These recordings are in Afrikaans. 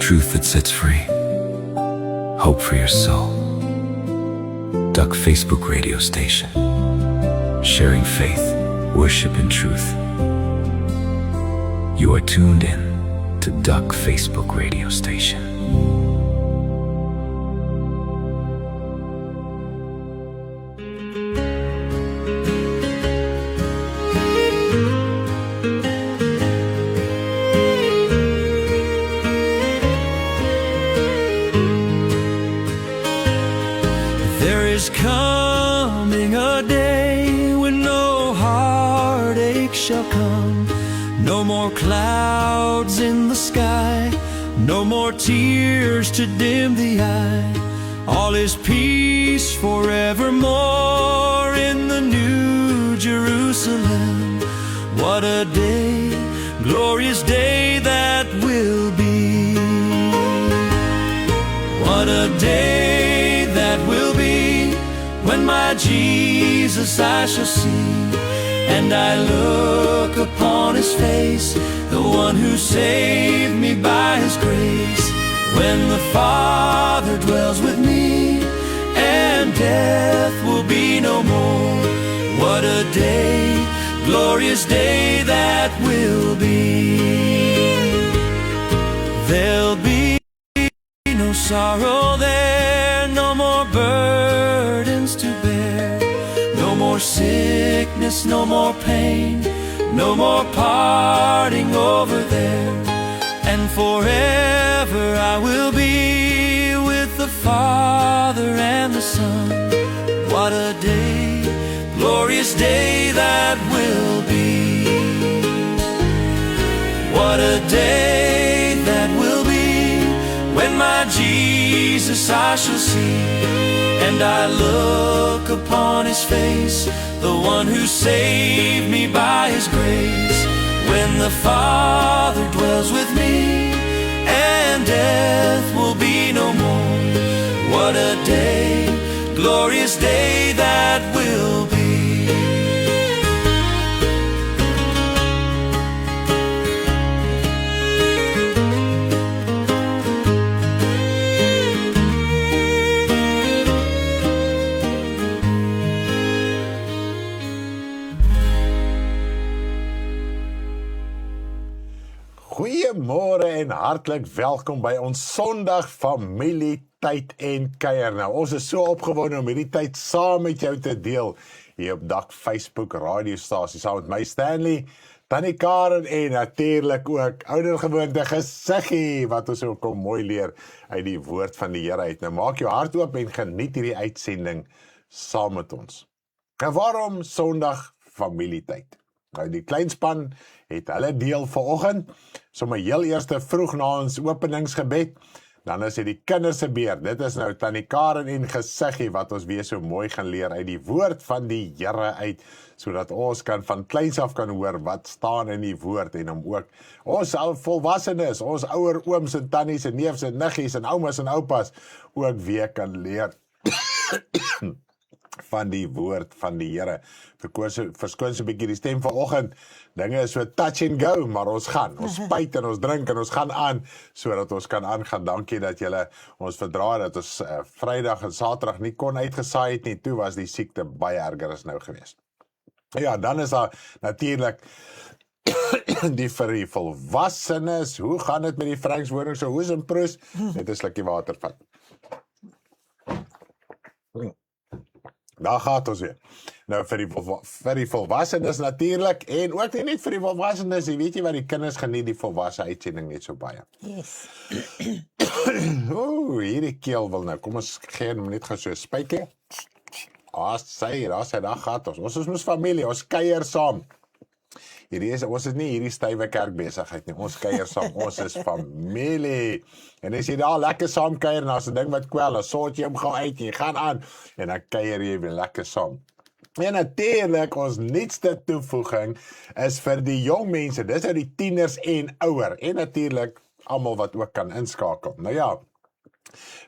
Truth that sets free. Hope for your soul. Duck Facebook radio station. Sharing faith, worship, and truth. You are tuned in to Duck Facebook radio station. There is coming a day when no heartache shall come, no more clouds in the sky, no more tears to dim the eye. All is peace forevermore in the New Jerusalem. What a day, glorious day that will be. What a day that will be, when my Jesus I shall see, and I look upon his face, the one who saved me by his grace. When the Father dwells with me, and death will be no more. What a day, glorious day that will be. There'll be no sorrow there, no more burdens to bear, no more sickness, no more pain, no more parting over there. And forever I will be with the Father and the Son. What a day, glorious day that will be. What a day that will be, when my Jesus I shall see, and I look upon his face, the one who saved me by his grace. When the Father dwells with me, and death will be no more. What a day, glorious day that will be. Goeiemôre en hartlik welkom by ons Sondag familietyd en kuier. Nou, ons is so opgewonde om hierdie tyd saam met jou te deel hier op Duck Facebook radiostasie, saam met my Stanley, Tannie Karen en natuurlik ook oudergewoonte Gesiggie, wat ons ook kom mooi leer uit die woord van die Here uit. Nou maak jou hart oop en geniet hierdie uitsending saam met ons. En waarom Sondag familietyd? Nou, die kleinspan het hulle deel vanoggend, sommer heel eerste vroeg na ons openingsgebed, dan is dit die kinders se beurt. Dit is nou Tannie Karen en Gesiggie wat ons weer so mooi gaan leer uit die woord van die Here uit, sodat ons kan van kleins af kan hoor wat staan in die woord en om ook ons volwassenes, ons ouer ooms en tannies en neefs en niggies en oumas en oupas ook weer kan leer van die woord van die Here. Verskoon so 'n bietjie die stem vanoggend. Dinge is so touch and go, maar ons gaan. Ons spuit en ons drink en ons gaan aan, sodat ons kan aangaan. Dankie dat julle ons verdra dat ons Vrydag en Saterdag nie kon uitgesaai het nie. Toe was die siekte baie erger as nou gewees. Ja, dan is daar natuurlik die vir die volwassenes. Hoe gaan dit met die Frankswoning? So hoes en proes. Net 'n slukkie water vat. Daar gaat ons weer. Nou vir die volwassenes natuurlik, en ook nie net vir die volwassenes, jy weet jy wat, die kinders geniet die volwasse uitsending net so baie. Yes. Hierdie keel wil nou, kom ons gee hom net gaan so spykie. Daar gaat ons. Ons is ons familie, ons kuier saam. Ons is nie hierdie stywe kerkbesigheid nie, ons kuier saam, ons is familie. En as jy daar lekker saam kuier, en as 'n ding wat kwel, dan sort jy hom gou uit, en jy gaan aan, en dan kuier jy weer lekker saam. En natuurlik, ons nuutste toevoeging is vir die jong mense, dis nou die tieners en ouer, en natuurlik, almal wat ook kan inskakel. Nou ja,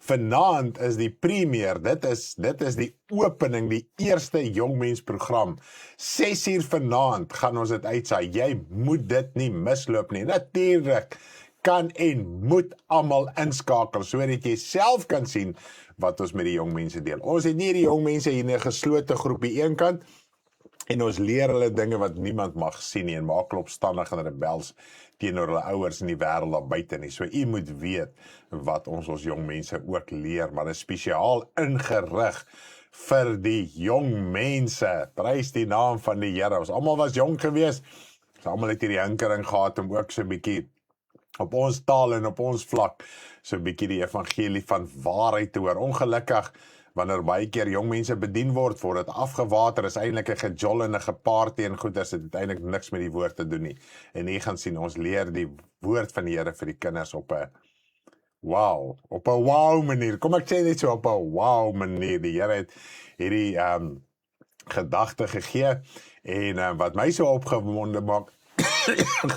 vanaand is die premier, dit is die opening, die eerste jongmensprogram. 6 uur vanaand gaan ons dit uitsaai. Jy moet dit nie misloop nie. Natuurlik kan en moet almal inskakel, sodat jy self kan sien wat ons met die jong mense deel. Ons het nie die jong mense hier in 'n geslote groepie eenkant, en ons leer hulle dinge wat niemand mag sien nie, en maak hulle opstandig en rebels teenoor hulle ouers in die wêreld daar buite nie. So u moet weet wat ons jong mense ook leer, maar dit is spesiaal ingerig vir die jong mense. Prys die naam van die Here. Ons almal was jong geweest. Ons almal het hierdie hinkering gehad om ook so 'n bietjie op ons taal en op ons vlak so 'n bietjie die evangelie van waarheid te hoor. Ongelukkig, wanneer baie keer jong mense bedien word dit afgewater, is eintlik 'n gejol en 'n gepaard en goeders, het eintlik niks met die woord te doen nie. En hier gaan sien, ons leer die woord van die Here vir die kinders op 'n wow manier. Kom ek sê net so, op 'n wow manier. Die Here het hierdie gedagte gegee, en wat my so opgewonde maak,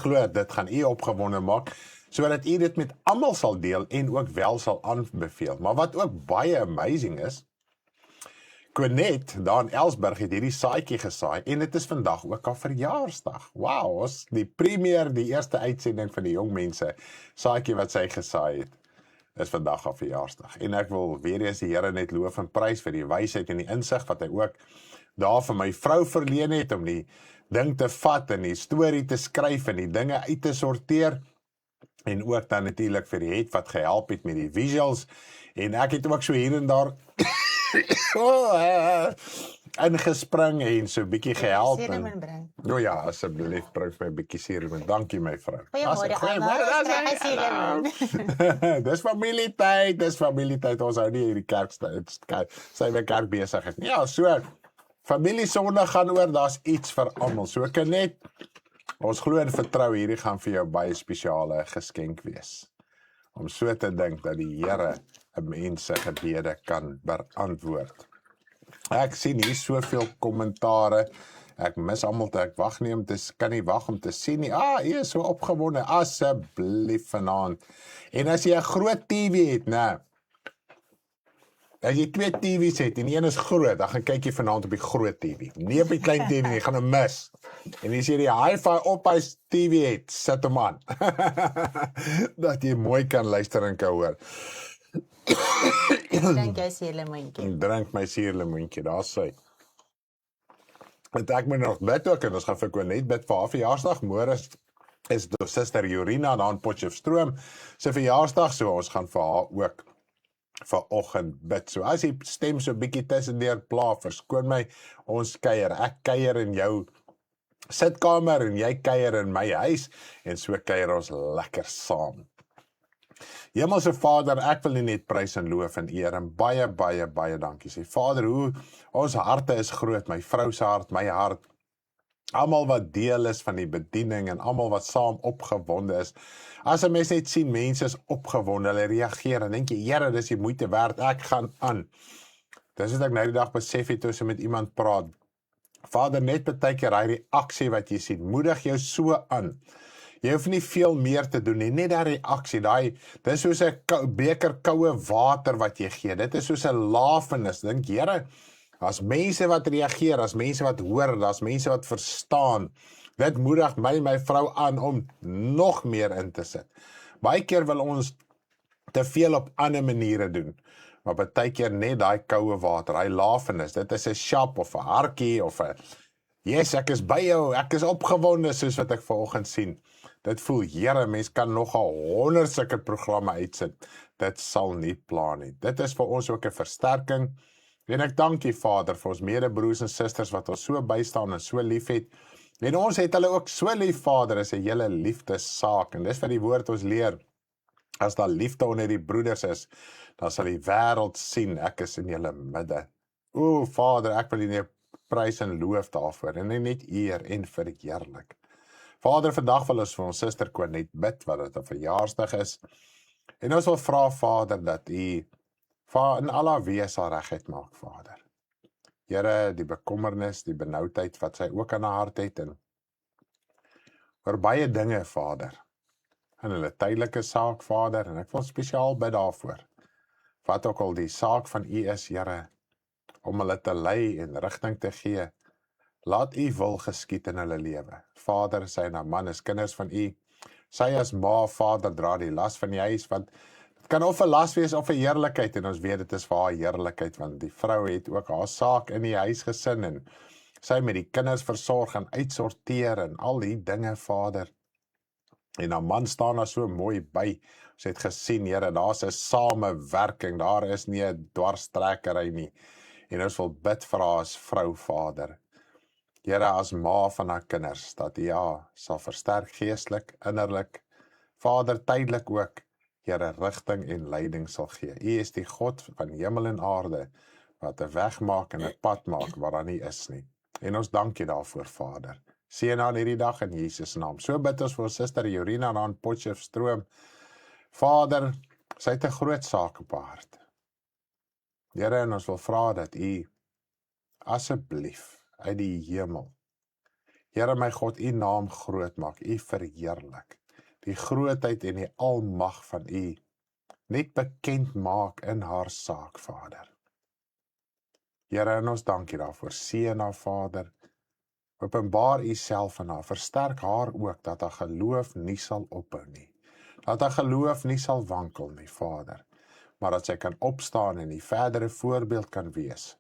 glo dit gaan u opgewonde maak, sodat u dit met almal sal deel en ook wel sal aanbeveel. Maar wat ook baie amazing is, Quinet, daar in Elsburg, het hierdie saadjie gesaai, en dit is vandag ook al verjaarsdag. Wow, ons die premier, die eerste uitsending van die jong mense, saadjie wat sy gesaai het, is vandag al verjaarsdag. En ek wil weer eens die Here net loof en prys vir die wysheid en die insig wat hy ook daar vir my vrou verleen het, om die ding te vat en die storie te skryf en die dinge uit te sorteer, en ook dan natuurlik vir die het wat gehelp het met die visuals, en ek het ook so hier en daar ingespring en so bietjie gehelp. O ja, asseblief, bring my 'n bietjie suurlemoen. Dankie my vrou. Dis familietyd, ons hou nie hierdie kerktyd, sy by kerk besigheid. Ja, so, familie Sondag gaan oor, daar's iets vir almal. So kan net, ons glo en vertrou, hierdie gaan vir jou baie spesiale geskenk wees. Om so te dink dat die Here 'n mens se gebede kan beantwoord. Ek sien hier soveel kommentare. Ek mis almal te ek wag nie om te kan nie wag om te sien nie. Jy is so opgewonde. Asseblief vanaand. En as jy 'n groot TV het, as jy 2 TV's het en een is groot, dan gaan kyk jy vanaand op die groot TV. Nie op die klein TV nie, jy gaan hom mis. En as jy die hi-fi op hy TV het, sit hom aan. Dat jy mooi kan luister en kan hoor. Drink jou suurlemoentjie. Drink my suurlemoentjie, daar sê. Want ek moet nog bid ook, en ons gaan vir Quinet bid vir haar verjaarsdag. Môre is Suster Jorina daar in Potchefstroom se verjaarsdag, so ons gaan vir haar ook vanoggend bid. So as die stem so bietjie tussendeur pla, verskoon my, ons kuier. Ek kuier in jou sitkamer en jy kuier in my huis, en so kuier ons lekker saam. Hemelse Vader, ek wil U net prys en loof en eer, en baie, baie, baie dankie sê. Vader, hoe ons harte is groot, my vrou se hart, my hart, almal wat deel is van die bediening, en almal wat saam opgewonde is. As 'n mens net sien, mense is opgewonde, hulle reageer, en dink jy, Here, dis die moeite werd, ek gaan aan. Dis wat ek nou die dag besef het, toe ek met iemand praat. Vader, net baie keer hy reaksie wat jy sien, moedig jou so aan. Jy hoef nie veel meer te doen nie, net daai reaksie, dit is soos 'n beker koue water wat jy gee, dit is soos 'n lafenis, dink Here, as mense wat reageer, as mense wat hoor, as mense wat verstaan, dit moedig my vrou aan om nog meer in te sit. Baie keer wil ons te veel op ander maniere doen, maar baie keer net daai koue water, daai lafenis, dit is 'n shop of 'n hartjie of 'n yes, ek is by jou, ek is opgewonde, soos wat ek vanoggend sien. Dit voel, Here, mens kan nogal 100 sulke programme uitsit. Dit sal nie pla nie. Dit is vir ons ook 'n versterking. En ek dank U, Vader, vir ons medebroers en susters wat ons so bystaan en so lief het. En ons het hulle ook so lief, Vader, is 'n hele liefdessaak. En dis wat die woord ons leer. As daar liefde onder die broeders is, dan sal die wêreld sien, ek is in julle midde. O, Vader, ek wil U net prys en loof daarvoor, en net eer en verheerlik. Vader, vandag wil ons vir ons suster Quinet bid, wat dit 'n verjaarsdag is. En ons wil vra, Vader, dat U in alle wees sal regheid maak, Vader. Here, die bekommernis, die benoudheid wat sy ook in haar hart het, en oor baie dinge, Vader, in hulle tydelike saak, Vader, en ek wil spesiaal bid daarvoor. Wat ook al die saak van U is, Here, om hulle te lei en rigting te gee, laat U wil geskied in hulle lewe. Vader, sy en haar man is kinders van U, Sy as ma, vader dra die las van die huis, want dit kan of 'n las wees of 'n heerlikheid, en ons weet dit is vir haar heerlikheid, want die vrou het ook haar saak in die huisgesin, en sy met die kinders versorg en uitsorteer, en al die dinge, Vader. En haar man staan daar so mooi by. Ons het gesien, Here, daar's 'n samewerking, daar is nie 'n dwarstrekkery nie. En ons wil bid vir haar as vrou, Vader. Here, as ma van haar kinders, dat U haar sal versterk geestelik, innerlik, Vader, tydelik ook, Here, rigting en leiding sal gee. U is die God van hemel en aarde, wat 'n weg maak en 'n pad maak waar daar nie is nie. En ons dank U daarvoor, Vader. Seën haar hierdie dag in Jesus naam. So bid ons vir ons suster Jorina daar in Potchefstroom. Vader, sy het 'n groot saak op haar hart. Here, en ons wil vra dat U asseblief uit die hemel, Here my God, U naam groot maak, U verheerlik, die grootheid en die almag van U net bekend maak in haar saak, Vader. Here, en ons dank U daarvoor. Seën haar, Vader. Openbaar U self aan haar. Versterk haar ook, dat haar geloof nie sal ophou nie. Dat haar geloof nie sal wankel nie, Vader. Maar dat sy kan opstaan en die verdere voorbeeld kan wees,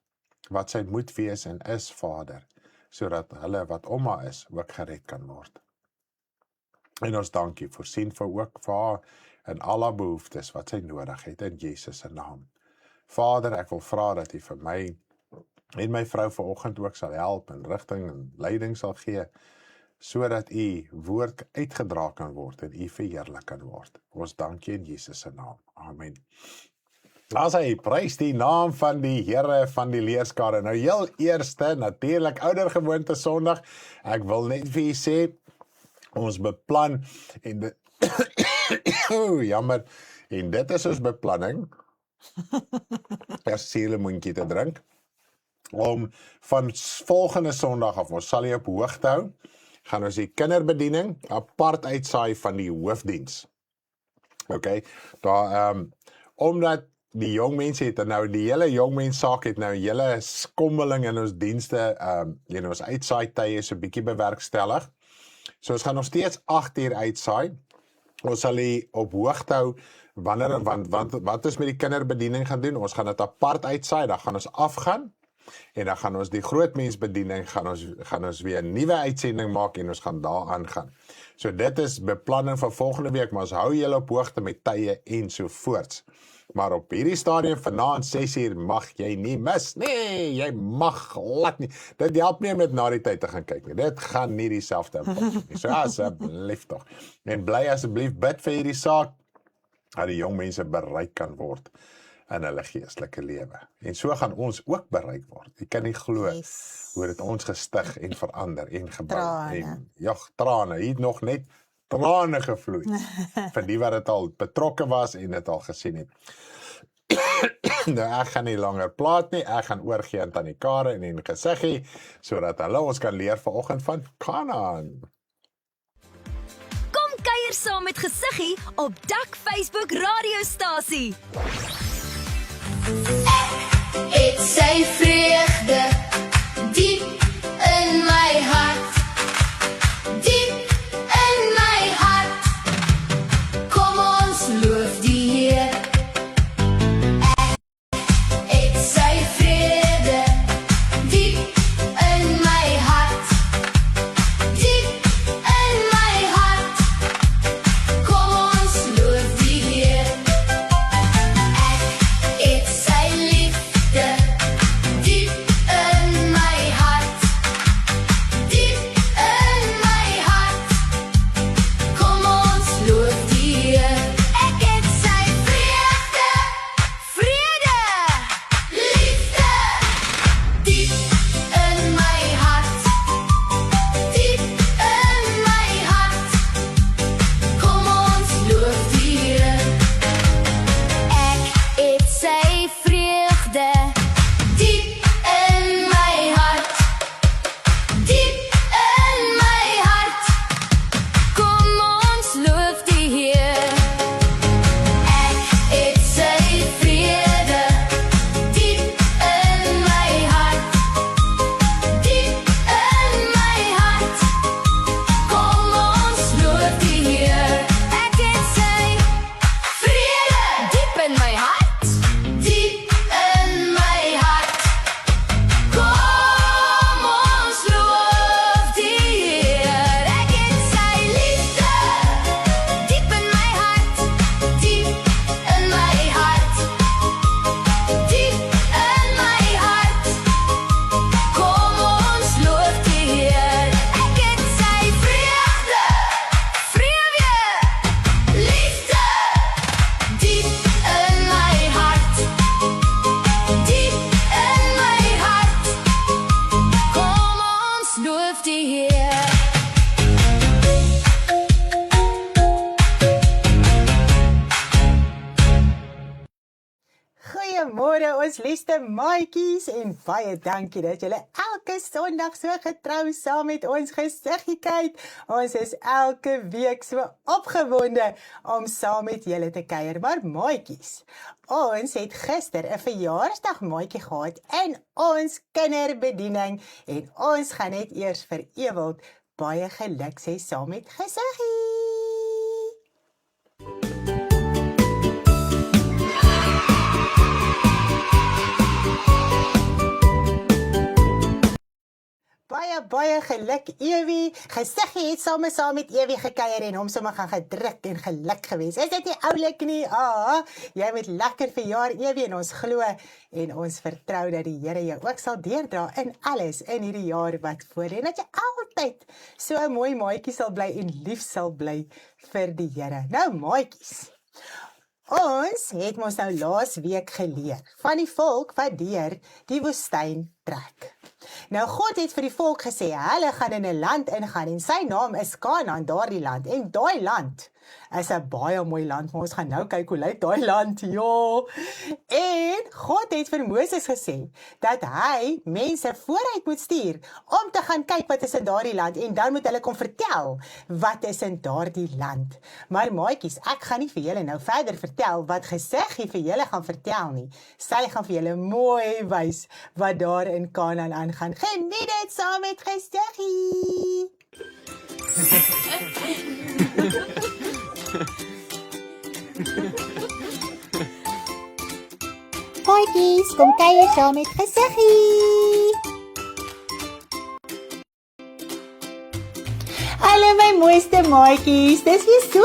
wat sy moet wees en is, Vader, sodat hulle wat om haar is, ook gered kan word. En ons dank U, voorsien vir ook vir haar en al haar behoeftes wat sy nodig het, in Jesus se naam. Vader, ek wil vra dat U vir my en my vrou vanoggend ook sal help en rigting en leiding sal gee, sodat U woord uitgedra kan word en U verheerlik kan word. Ons dank U in Jesus se naam. Amen. As hy prys die naam van die Here van die leerskare. Nou heel eerste, natuurlik oudergewoonte Sondag. Ek wil net vir u sê, ons beplan en dit jammer, en dit is ons beplanning, persielemoentjie te drink, om van volgende Sondag af, ons sal hier op hoogte hou, gaan ons die kinderbediening apart uitsaai van die hoofdiens. Okay, daar, omdat die jong mense het nou, die hele jongmens saak het nou hele skommeling in ons dienste, en ons uitsaai tye is 'n bietjie bewerkstellig. So ons gaan nog steeds 8 uur uitsaai. Ons sal hier op hoogte hou, wanneer, wat ons met die kinderbediening gaan doen, ons gaan dit apart uitsaai, dan gaan ons afgaan, en dan gaan ons die grootmensbediening, gaan ons weer 'n nuwe uitsending maak, en ons gaan daaraan gaan. So dit is beplanning van volgende week, maar ons hou julle op hoogte met tye en so voorts. Maar op hierdie stadium vanaand 6 uur mag jy nie mis. Nee, jy mag glad nie. Dit help nie met na die tyd te gaan kyk nie. Dit gaan nie dieselfde impak nie. So asseblief tog. En bly asseblief bid vir hierdie saak, dat die jong mense bereik kan word in hulle geestelike lewe. En so gaan ons ook bereik word. Jy kan nie glo hoe dit ons gestig en verander en gebou. En trane, hier het nog net trane gevloei, vir die wat het al betrokke was en het al gesien het. Nou, ek gaan nie langer praat nie, ek gaan oorgee aan Tannie Karen en Gesiggie, sodat hulle ons kan leer vanoggend van Kanaan. Kom kuier saam met Gesiggie op Dak Facebook radiostasie. Het sy vreugde diep in my hart. Loof die Heer. Ek sy vrede diep in my hart. Diep in my hart. Kom ons loof die Heer. Ek het sy liefde diep in Goeiemôre ons liefste maatjies en baie dankie dat julle elke Sondag so getrou saam met ons gesiggie kyk. Ons is elke week so opgewonde om saam met julle te kuier. Maar maatjies, ons het gister 'n verjaarsdag maatjie gehad in ons kinderbediening en ons gaan net eers vir Ewald baie geluk sê saam met gesiggie. Baie geluk Ewie. Gesiggie het saam met Ewie gekuier en hom sommer gaan gedruk en geluk gewees. Is dit nie oulik nie? Jy moet lekker verjaar Ewie en ons glo en ons vertrou dat die Here jou ook sal deurdra in alles in hierdie jaar wat voor lê. Dat jy altyd so 'n mooi maatjie sal bly en lief sal bly vir die Here. Nou maatjies. Ons het mos nou laas week geleer van die volk wat deur die woestyn trek. Nou God het vir die volk gesê, hulle gaan in 'n land ingaan en sy naam is Kanaan, daardie land. En daai land is 'n baie mooi land, maar ons gaan nou kyk hoe lyk daai land, ja. En God het vir Moses gesê dat hy mense vooruit moet stuur om te gaan kyk wat is in daardie land en dan moet hulle kom vertel wat is in daardie land. Maar maatjies, ek gaan nie vir julle nou verder vertel wat gesiggie vir julle gaan vertel nie. Sy gaan vir julle mooi wys wat daar in Kanaan aangaan. Geniet dit saam met gesiggie. Maatjies, kom kuier saam met gesiggie. Hallo my mooiste maatjies, dis weer so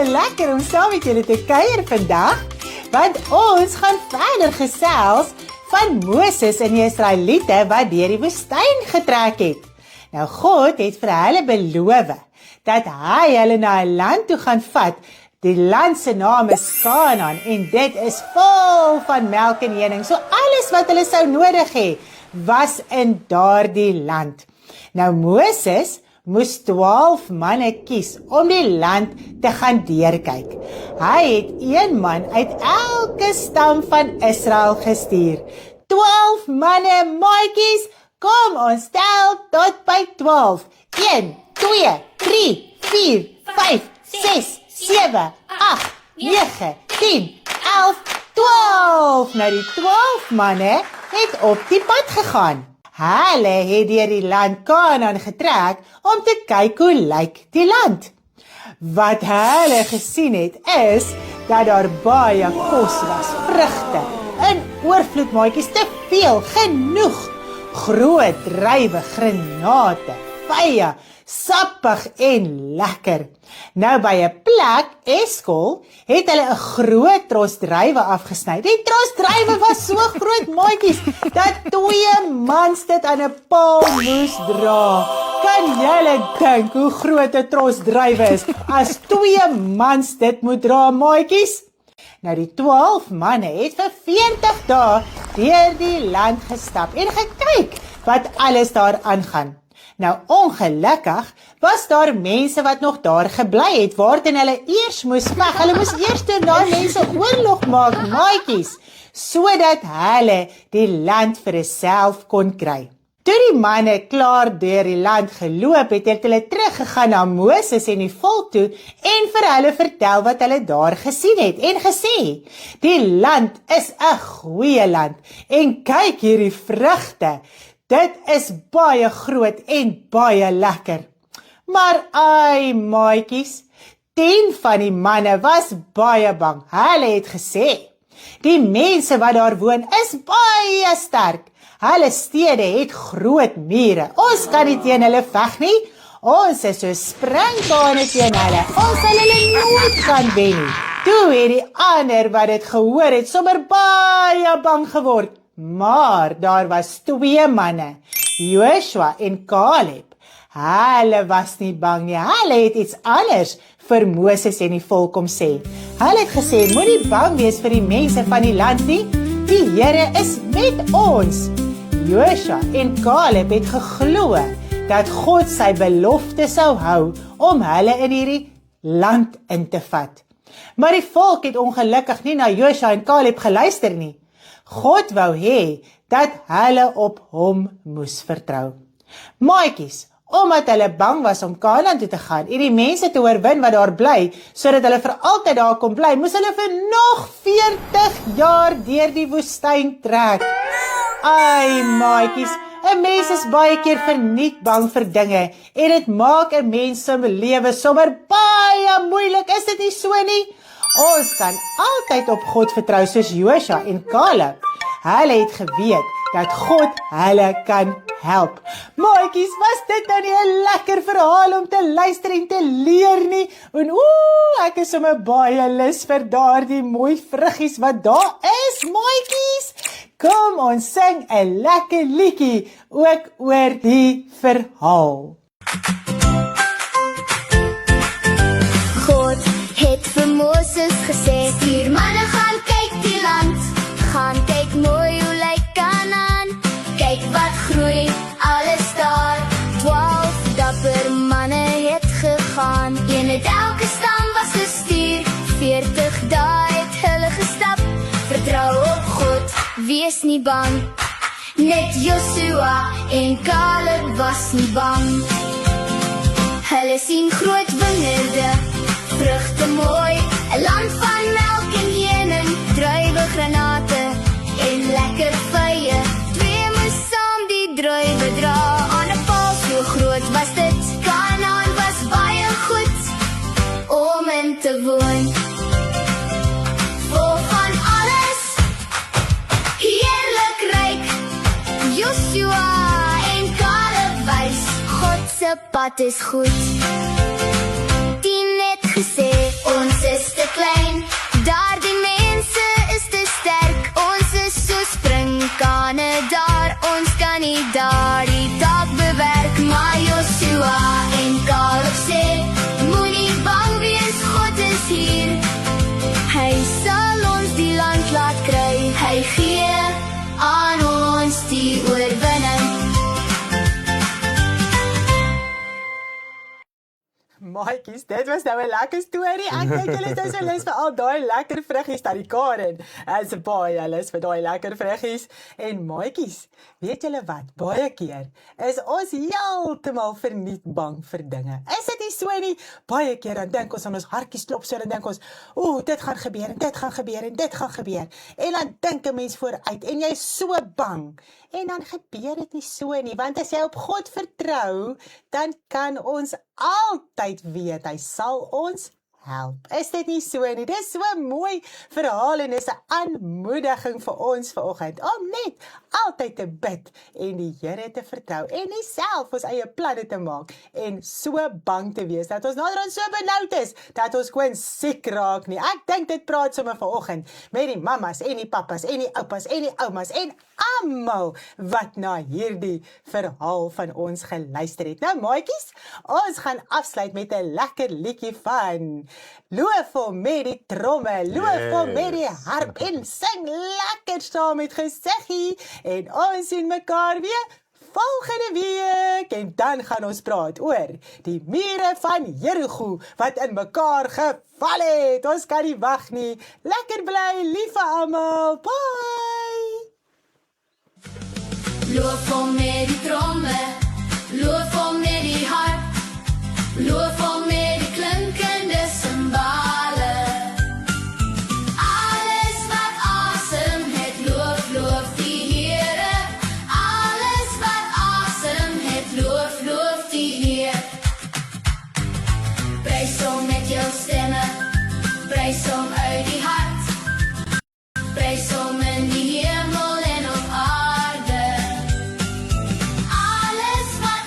lekker om saam met julle te kuier vandag, want ons gaan verder gesels van Moses en die Israeliete wat deur die woestyn getrek het. Nou God het vir hulle beloof dat hy hulle na 'n land toe gaan vat. Die land se naam is Kanaan en dit is vol van melk en honing. So alles wat hulle sou nodig hê was in daardie land. Nou Moses moes 12 manne kies om die land te gaan deurkyk. Hy het een man uit elke stam van Israel gestuur. 12 manne, maatjies, kom ons tel tot by 12. 1, 2, 3, 4, 5, 6, 7, 8, 9, 10, 11, 12. Nou die 12 manne het op die pad gegaan. Hulle het deur die land Kanaan getrek om te kyk hoe lyk die land. Wat hulle gesien het is dat daar baie kos was, vrugte, in oorvloed maatjies, te veel, genoeg. Groot druiwe, granate, vye, sappig en lekker. Nou by 'n plek, Eskol, het hulle 'n groot tros druiwe afgesny. Die tros druiwe was so groot maatjies dat 2 mans dit aan 'n paal moes dra. Kan julle dink hoe groot 'n tros druiwe is as 2 mans dit moet dra maatjies? Nou die 12 manne het vir 40 dae deur die land gestap en gekyk wat alles daar aangaan. Nou ongelukkig was daar mense wat nog daar gebly het, waarteen hulle eers moes veg. Hulle moes eers toe na mense oorlog maak, maatjies, sodat hulle die land vir hulself kon kry. Toe die manne klaar deur die land geloop het, het hulle teruggegaan na Moses en die volk toe en vir hulle vertel wat hulle daar gesien het en gesê, die land is 'n goeie land en kyk hierdie vrugte. Dit is baie groot en baie lekker. Maar ai maatjies, 10 van die manne was baie bang. Hulle het gesê, die mense wat daar woon is baie sterk. Hulle stede het groot mure. Ons kan nie teen hulle veg nie. Ons is so springbane teen hulle. Ons sal hulle nooit kan wen nie. Toe het die ander wat dit gehoor het sommer baie bang geword. Maar daar was 2 manne, Joshua en Caleb. Hulle was nie bang nie. Hulle het iets anders vir Moses en die volk kom sê. Hulle het gesê, moenie bang wees vir die mense van die land nie. Die Here is met ons. Joshua en Caleb het geglo dat God sy belofte sou hou om hulle in hierdie land in te vat. Maar die volk het ongelukkig nie na Joshua en Caleb geluister nie. God wou hê dat hulle op hom moes vertrou. Maatjies, omdat hulle bang was om Kanaan toe te gaan en die mense te oorwin wat daar bly, sodat hulle vir altyd daar kon bly, moes hulle vir nog 40 jaar deur die woestyn trek. Ai, maatjies, 'n mens is baie keer verniet bang vir dinge en dit maak 'n mens se lewe sommer baie moeilik, is dit nie so nie? Ons kan altyd op God vertrou soos Josua en Caleb. Hulle het geweet dat God hulle kan help. Maatjies, was dit nou nie 'n lekker verhaal om te luister en te leer nie? En ek is sommer baie lus vir daardie mooi vruggies wat daar is, maatjies. Kom ons sing 'n lekker liedjie ook oor die verhaal. God het vir Moses gesê, 4 manne gaan kyk die land, gaan kyk mooi hoe lyk Kanaan, kyk wat groei, alles daar. 12 dapper manne het gegaan, een het elke stam was gestuur, 40 dae het hulle gestap, vertrou op God, wees nie bang. Net Joshua en Caleb was nie bang. Hulle sien groot wingerde, vrugte mooi, 'n land van melk en heuning, druiwe, granate en lekker vye. 2 moes saam die druiwe dra, aan 'n paal so groot was dit. Kanaan was baie goed om in te woon. Vol van alles, heerlik ryk. Joshua en Caleb wys, God se pad is goed. 10 het gesê, ons is te klein, daardie mense is te sterk, ons is so springkane daar, ons kan nie daardie taak bewerk. Maar Joshua en Caleb sê, moenie bang wees, God is hier, hy sal ons die land laat kry, hy gee aan ons die oorwinning. Maatjies, dit was nou 'n lekker storie. Ek dink julle is so lus vir al daai lekker vruggies daar die Karen. Is baie lus vir daai lekker vruggies. En maatjies, weet julle wat? Baie keer is ons heeltemal verniet bang vir dinge. Is dit nie so nie? Baie keer dan dink ons aan ons hartjies klop so, dan dink ons, dit gaan gebeur en dit gaan gebeur en dit gaan gebeur. En dan dink 'n mens vooruit en jy is so bang. En dan gebeur dit nie so nie, want as jy op God vertrou, dan kan ons altyd weet, hy sal ons help. Is dit nie so nie? Dis so 'n mooi verhaal en is 'n aanmoediging vir ons vanoggend om net altyd te bid en die Here te vertrou en nie self ons eie planne te maak en so bang te wees dat ons naderhand so benoud is dat ons gewoon siek raak nie. Ek dink dit praat sommer vanoggend met die mammas en die pappas en die oupas en die oumas en almal wat na hierdie verhaal van ons geluister het. Nou maatjies, ons gaan afsluit met 'n lekker liedjie van loof hom met die tromme, loof hom met die harp en sing lekker saam met gesiggie en ons sien mekaar weer volgende week en dan gaan ons praat oor die mure van Jerigo wat in mekaar geval het. Ons kan nie wag nie. Lekker bly, lief vir almal. Bye! Loof hom met die tromme, loof hom met die harp, loof hom met die klinkende simbale. Alles wat asem het, loof, loof die Here. Alles wat asem het, loof, loof die Heer. Prys hom met jou stemme, prys hom uit die hart, prys hom in die hemel en op aarde. Alles wat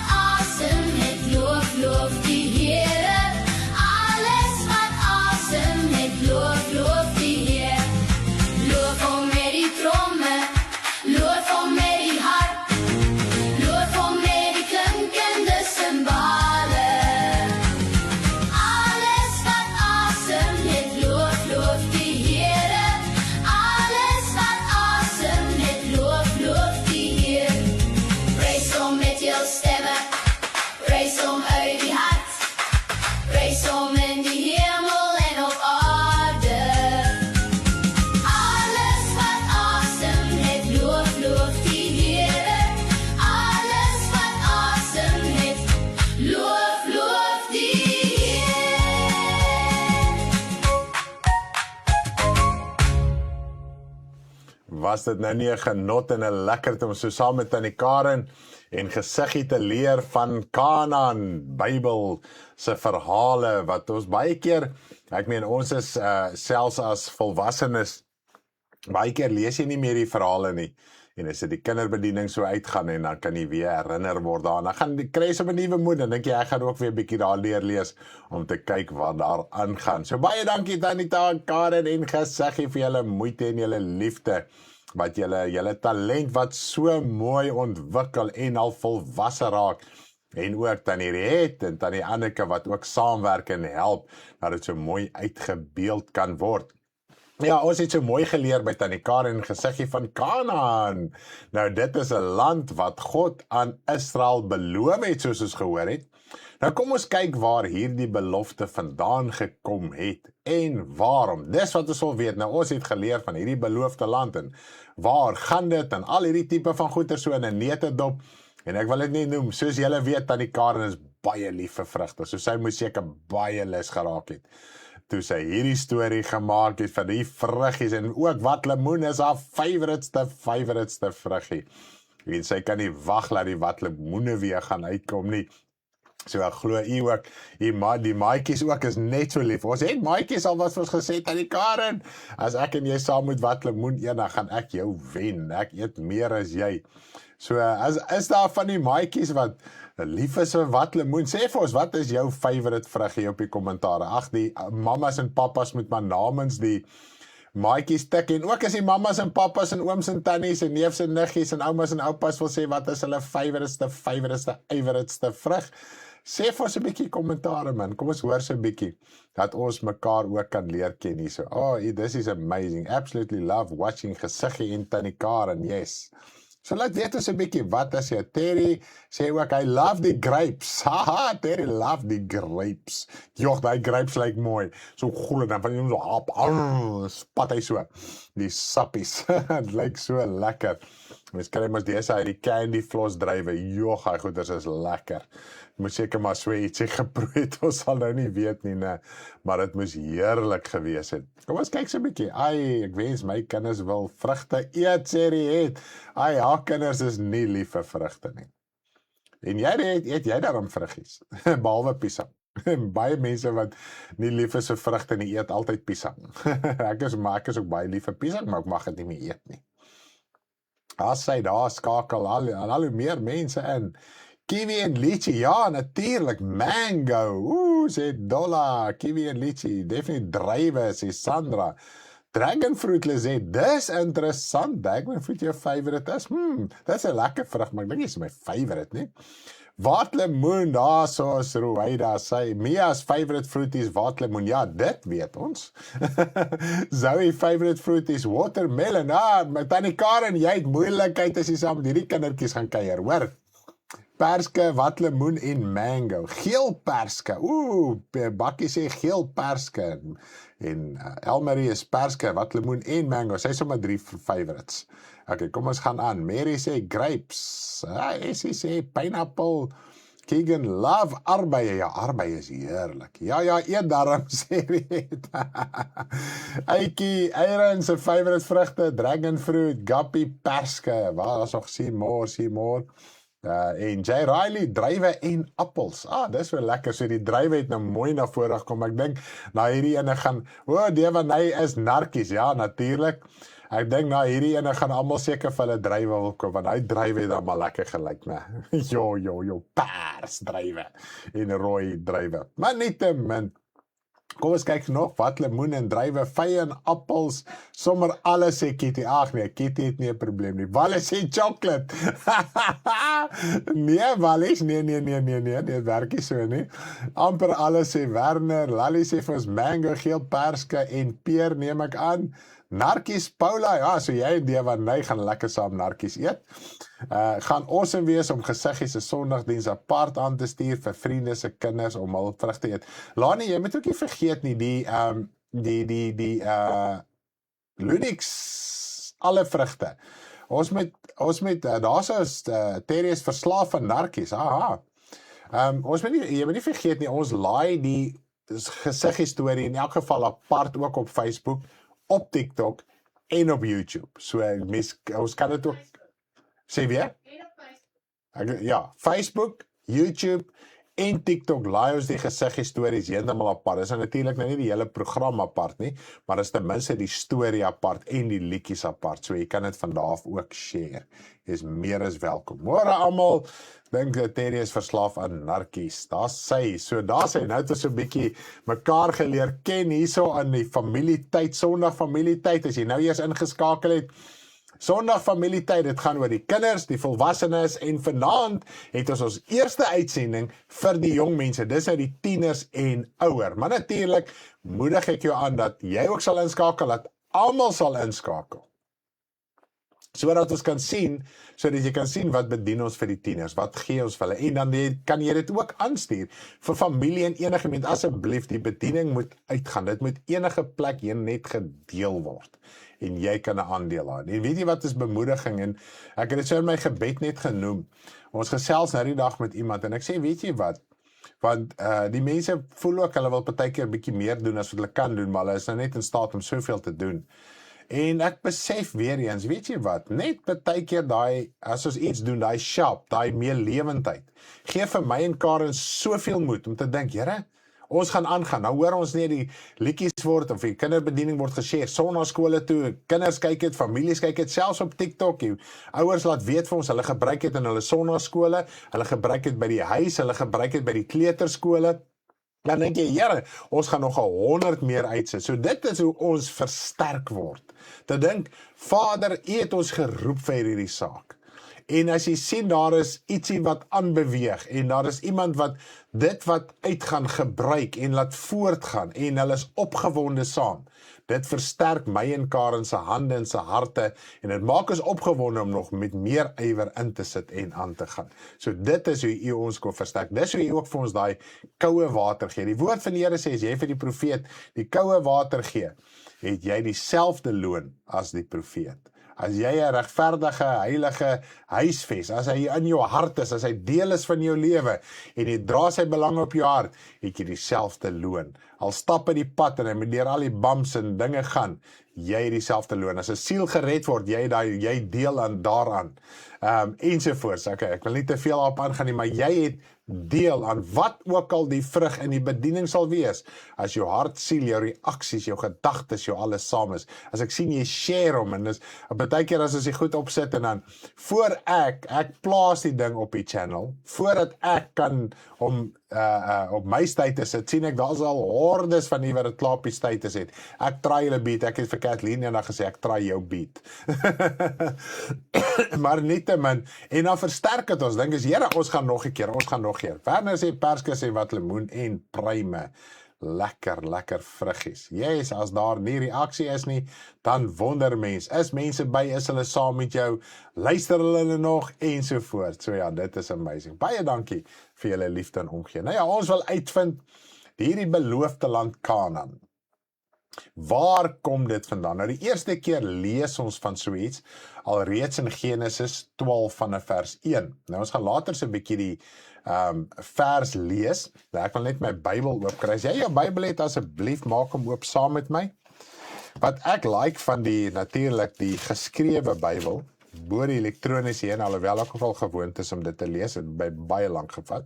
Was dit nou nie 'n genot en 'n lekkerte om so saam met Tannie Karen en Gesiggie te leer van Kanaan, Bybel se verhale wat ons baie keer, ek meen ons is selfs as volwassenes, baie keer lees jy nie meer die verhale nie. En as die kinderbediening so uitgaan en dan kan jy weer herinner word daaraan. Dan gaan kry jy so 'n nuwe moed en dink jy ek gaan ook weer 'n bietjie daar lees om te kyk wat daar aangaan. So baie dankie Tannie Karen en Gesiggie vir julle moeite en julle liefde. Wat julle talent wat so mooi ontwikkel en al volwasse raak. En ook Tannie Riet en Tannie Anneke wat ook saamwerk en help dat dit so mooi uitgebeeld kan word. Ja, ons het so mooi geleer by Tannie Karen en Gesiggie van Kanaan. Nou dit is 'n land wat God aan Israel beloof het soos ons gehoor het. Nou kom ons kyk waar hierdie belofte vandaan gekom het en waarom. Dis wat ons wil weet. Nou ons het geleer van hierdie beloofde land en waar gaan dit en al hierdie tipe van goeder so in 'n neutedop. En ek wil dit nie noem, soos julle weet Tannie Karen is baie lief vir vrugte. So sy moes seker baie lus geraak het toe sy hierdie storie gemaak het van die vruggies en ook watlemoen is haar favoritste vruggie. En sy kan nie wag dat die watlemoene weer gaan uitkom nie. So ek glo ook, die maatjies ook is net so lief. Ons het maatjies al wat ons gesê, Tannie Karen, as ek en jy saam moet watlemoen eet, dan gaan ek jou wen. Ek eet meer as jy. So is daar van die maatjies wat lief is vir watlemoen? Sê vir ons, wat is jou favorite vruggie op die kommentare? Ag, die mamas en papas moet maar namens die maatjies tik en ook as die mamas en papas en ooms en tannies en neefs en niggies en oumas en oupas wil sê wat is hulle favoritste vrug? Sê vir ons 'n bietjie kommentare man, kom ons hoor so 'n bietjie, dat ons mekaar ook kan leer ken hier so. Oh, this is amazing, absolutely love watching Gesiggie en Tannie Karen, yes. So laat weet ons 'n bietjie, wat is jy? Terry sê ook, I love the grapes. Haha, Terry love the grapes. Joh, die grapes lyk mooi. So goeie, dan van jy so hap, spat hy so. Die sappies, het lyk so lekker. Mens kry mos dese uit die candy floss drywe. Joh, hy goeders is lekker. Moet seker maar so ietsie geproe het, ons sal nou nie weet nie, ne. Maar dit moes heerlik gewees het. Kom ons kyk so 'n bietjie. Ai, ek wens my kinders wil vrugte eet, sê die het. Ai, haar kinders is nie lief vir vrugte nie. En jy eet jy daarom vruggies, behalwe piesang. Baie mense wat nie lief is vir vrugte nie, eet altyd piesang. ek is ook baie lief vir piesang, maar ek mag dit nie meer eet nie. As sy daar skakel al hoe meer mense in. Kiwi en lychee, ja, natuurlijk. Mango, sê Dolla. Kiwi en lychee, definitief druiwe, sê Sandra. Dragonfruit, sê, dis interessant. Dragonfruit jou favorite is. Dit is 'n lekker vrug, maar ek dink dis my favorite, nie? Watlemoen, daar soos Ruwaida sê, Mia's favorite fruit is watlemoen. Ja, dit weet ons. Zoe favorite fruit is watermelon. Met Tannie Karen, jy het moeilikheid as jy saam met hierdie kindertjies gaan kuier, hoor. Perske, watlemoen en mango. Geel perske. Bakkie sê geel perske. En Elmarie is perske, watlemoen en mango. Sy is sommer 3 favorites. Okay, kom ons gaan aan. Mary sê grapes. Essie sê pineapple. Keegan love arbeie. Ja, arbeie is heerlik. Ja, eet daarom, sê dit. Eikie, Aaron se favorite vrugte, dragonfruit, guppy, perske. Waar is nog Seymour. En Jay Riley, druiwe en appels. Dis wel lekker, so die druiwe het nou mooi na vore gekom. Ek dink, na hierdie ene gaan, Devaney is narkies, ja, natuurlijk. Ek dink, na hierdie ene gaan almal seker vir hulle druiwe wil koop, want hy druiwe het dan maar lekker gelyk, ne? Jo, pers druiwe en rooi druiwe. Maar nie te min. Kom ons kyk nog, watlemoen en druiwe, vye en appels, sommer alles sê Kitty. Ag nee, Kitty het nie 'n probleem nie. Walle sê chocolate. Nee, Walle, nee, dit werk nie so nie. Amper alles sê Werner, Lally sê vir ons mango, geel perske en peer neem ek aan. Narkies, Paula, ja, so jy en Devaney gaan lekker saam narkies eet. Gaan awesome wees om Gesiggie se Sondagdiens apart aan te stuur vir vriende se kinders om hul vrug te eet. Lani, jy moet ook nie vergeet nie, die Lunix, alle vrugte. Ons met daar's Terry is verslaaf van narkies, jy moet nie vergeet nie, ons laai die Gesiggie storie in elk geval apart ook op Facebook, op TikTok en op YouTube. So ons kan dit ook sê weer? Ja, Facebook, YouTube en TikTok laai ons die gesigstories heeltemal apart. Dis natuurlik nou nie die hele program apart nie, maar dis ten minste die storie apart en die liedjies apart. So jy kan dit van daar af ook share. Jy is meer as welkom. Môre almal, dink Terry is verslaaf aan narkies. Daar's sy. So daar sy nou het so 'n bietjie mekaar geleer ken hierso aan die familietyd, Sondag familietyd. As jy nou eers ingeskakel het, Sondag familietyd, dit gaan oor die kinders, die volwassenes en vanaand het ons eerste uitsending vir die jong mense, dis nou die tieners en ouer. Maar natuurlik moedig ek jou aan dat jy ook sal inskakel, dat almal sal inskakel. Sodat ons kan sien, sodat jy kan sien wat bedien ons vir die tieners, wat gee ons vir hulle, en dan kan jy dit ook aanstuur vir familie en enige mens. Asseblief, die bediening moet uitgaan, dit moet enige plek hier net gedeel word, en jy kan 'n aandeel aan. En weet jy wat is bemoediging, en ek het dit so in my gebed net genoem, ons gesels nou die dag met iemand, en ek sê, weet jy wat, want die mense voel ook, hulle wil partykeer 'n bietjie meer doen as wat hulle kan doen, maar hulle is nou net in staat om soveel te doen. En ek besef weer eens, weet jy wat, net partykeer daai, as ons iets doen, daai sharp, daai meelewendheid, gee vir my en Karen soveel moed om te dink, Here, ons gaan aangaan. Nou hoor ons nie die liedjies word of die kinderbediening word geshare, sonnaskole toe, kinders kyk dit, families kyk dit, selfs op TikTok, die ouers laat weet vir ons, hulle gebruik dit in hulle sonnaskole, hulle gebruik dit by die huis, hulle gebruik dit by die kleuterskole. Dan dink jy, Here, ons gaan nog 100 meer uitsit. So dit is hoe ons versterk word. Te dink, Vader, U het ons geroep vir hierdie saak. En as jy sien, daar is ietsie wat aanbeweeg, en daar is iemand wat dit wat uitgaan gebruik, en laat voortgaan, en hulle is opgewonde saam. Dit versterk my en Karen se hande en se harte, en dit maak ons opgewonde om nog met meer ywer in te sit en aan te gaan. So dit is hoe U ons kon versterk. Dis hoe U ook vir ons daai koue water gee. Die woord van die Here sê, as jy vir die profeet die koue water gee, het jy dieselfde loon as die profeet. As jy 'n regverdige, heilige huisves, as hy in jou hart is, as hy deel is van jou lewe, en jy dra sy belang op jou hart, het jy dieselfde loon. Al stap in die pad en hy moet deur al die bumps en dinge gaan, jy het dieselfde loon. As 'n siel gered word, jy deel aan daaraan. Ensovoorts. Okay, ek wil nie te veel op aangaan nie, maar jy het deel aan wat ook al die vrug in die bediening sal wees, as jou hart, siel, jou reaksies, jou gedagtes, jou alles saam is. As ek sien jy share hom, en dis, baie keer as ons die goed opsit, en dan, voor ek plaas die ding op die channel, voordat ek kan om op my status sit, sien ek, daar is al hordes van die wat het klaar op die status het. Ek try hulle beat, ek het vir Kathleen en dan gesê, ek try jou beat. Maar nietemin, en dan versterk het ons, dink is, Here, ons gaan nog 'n keer, Werner sê perske, sê wat lemoen en pruime, lekker vruggies. Yes, as daar nie reaksie is nie, dan wonder mens, is mense by, is hulle saam met jou, luister hulle nog, ensovoort. So ja, dit is amazing. Baie dankie vir julle liefde en omgee. Nou ja, ons wil uitvind, hierdie beloofde land Kanaan. Waar kom dit vandaan? Nou die eerste keer lees ons van so iets, alreeds in Genesis 12 vanaf vers 1. Nou ons gaan later so 'n bietjie die vers lees. Nou, ek wil net my Bybel oopkry. As jy jou Bybel het, asseblief maak hom oop saam met my. Wat ek like van natuurlik die geskrewe Bybel, bo die elektroniese een, alhoewel ek al gewoond is om dit te lees, het by baie lank gevat.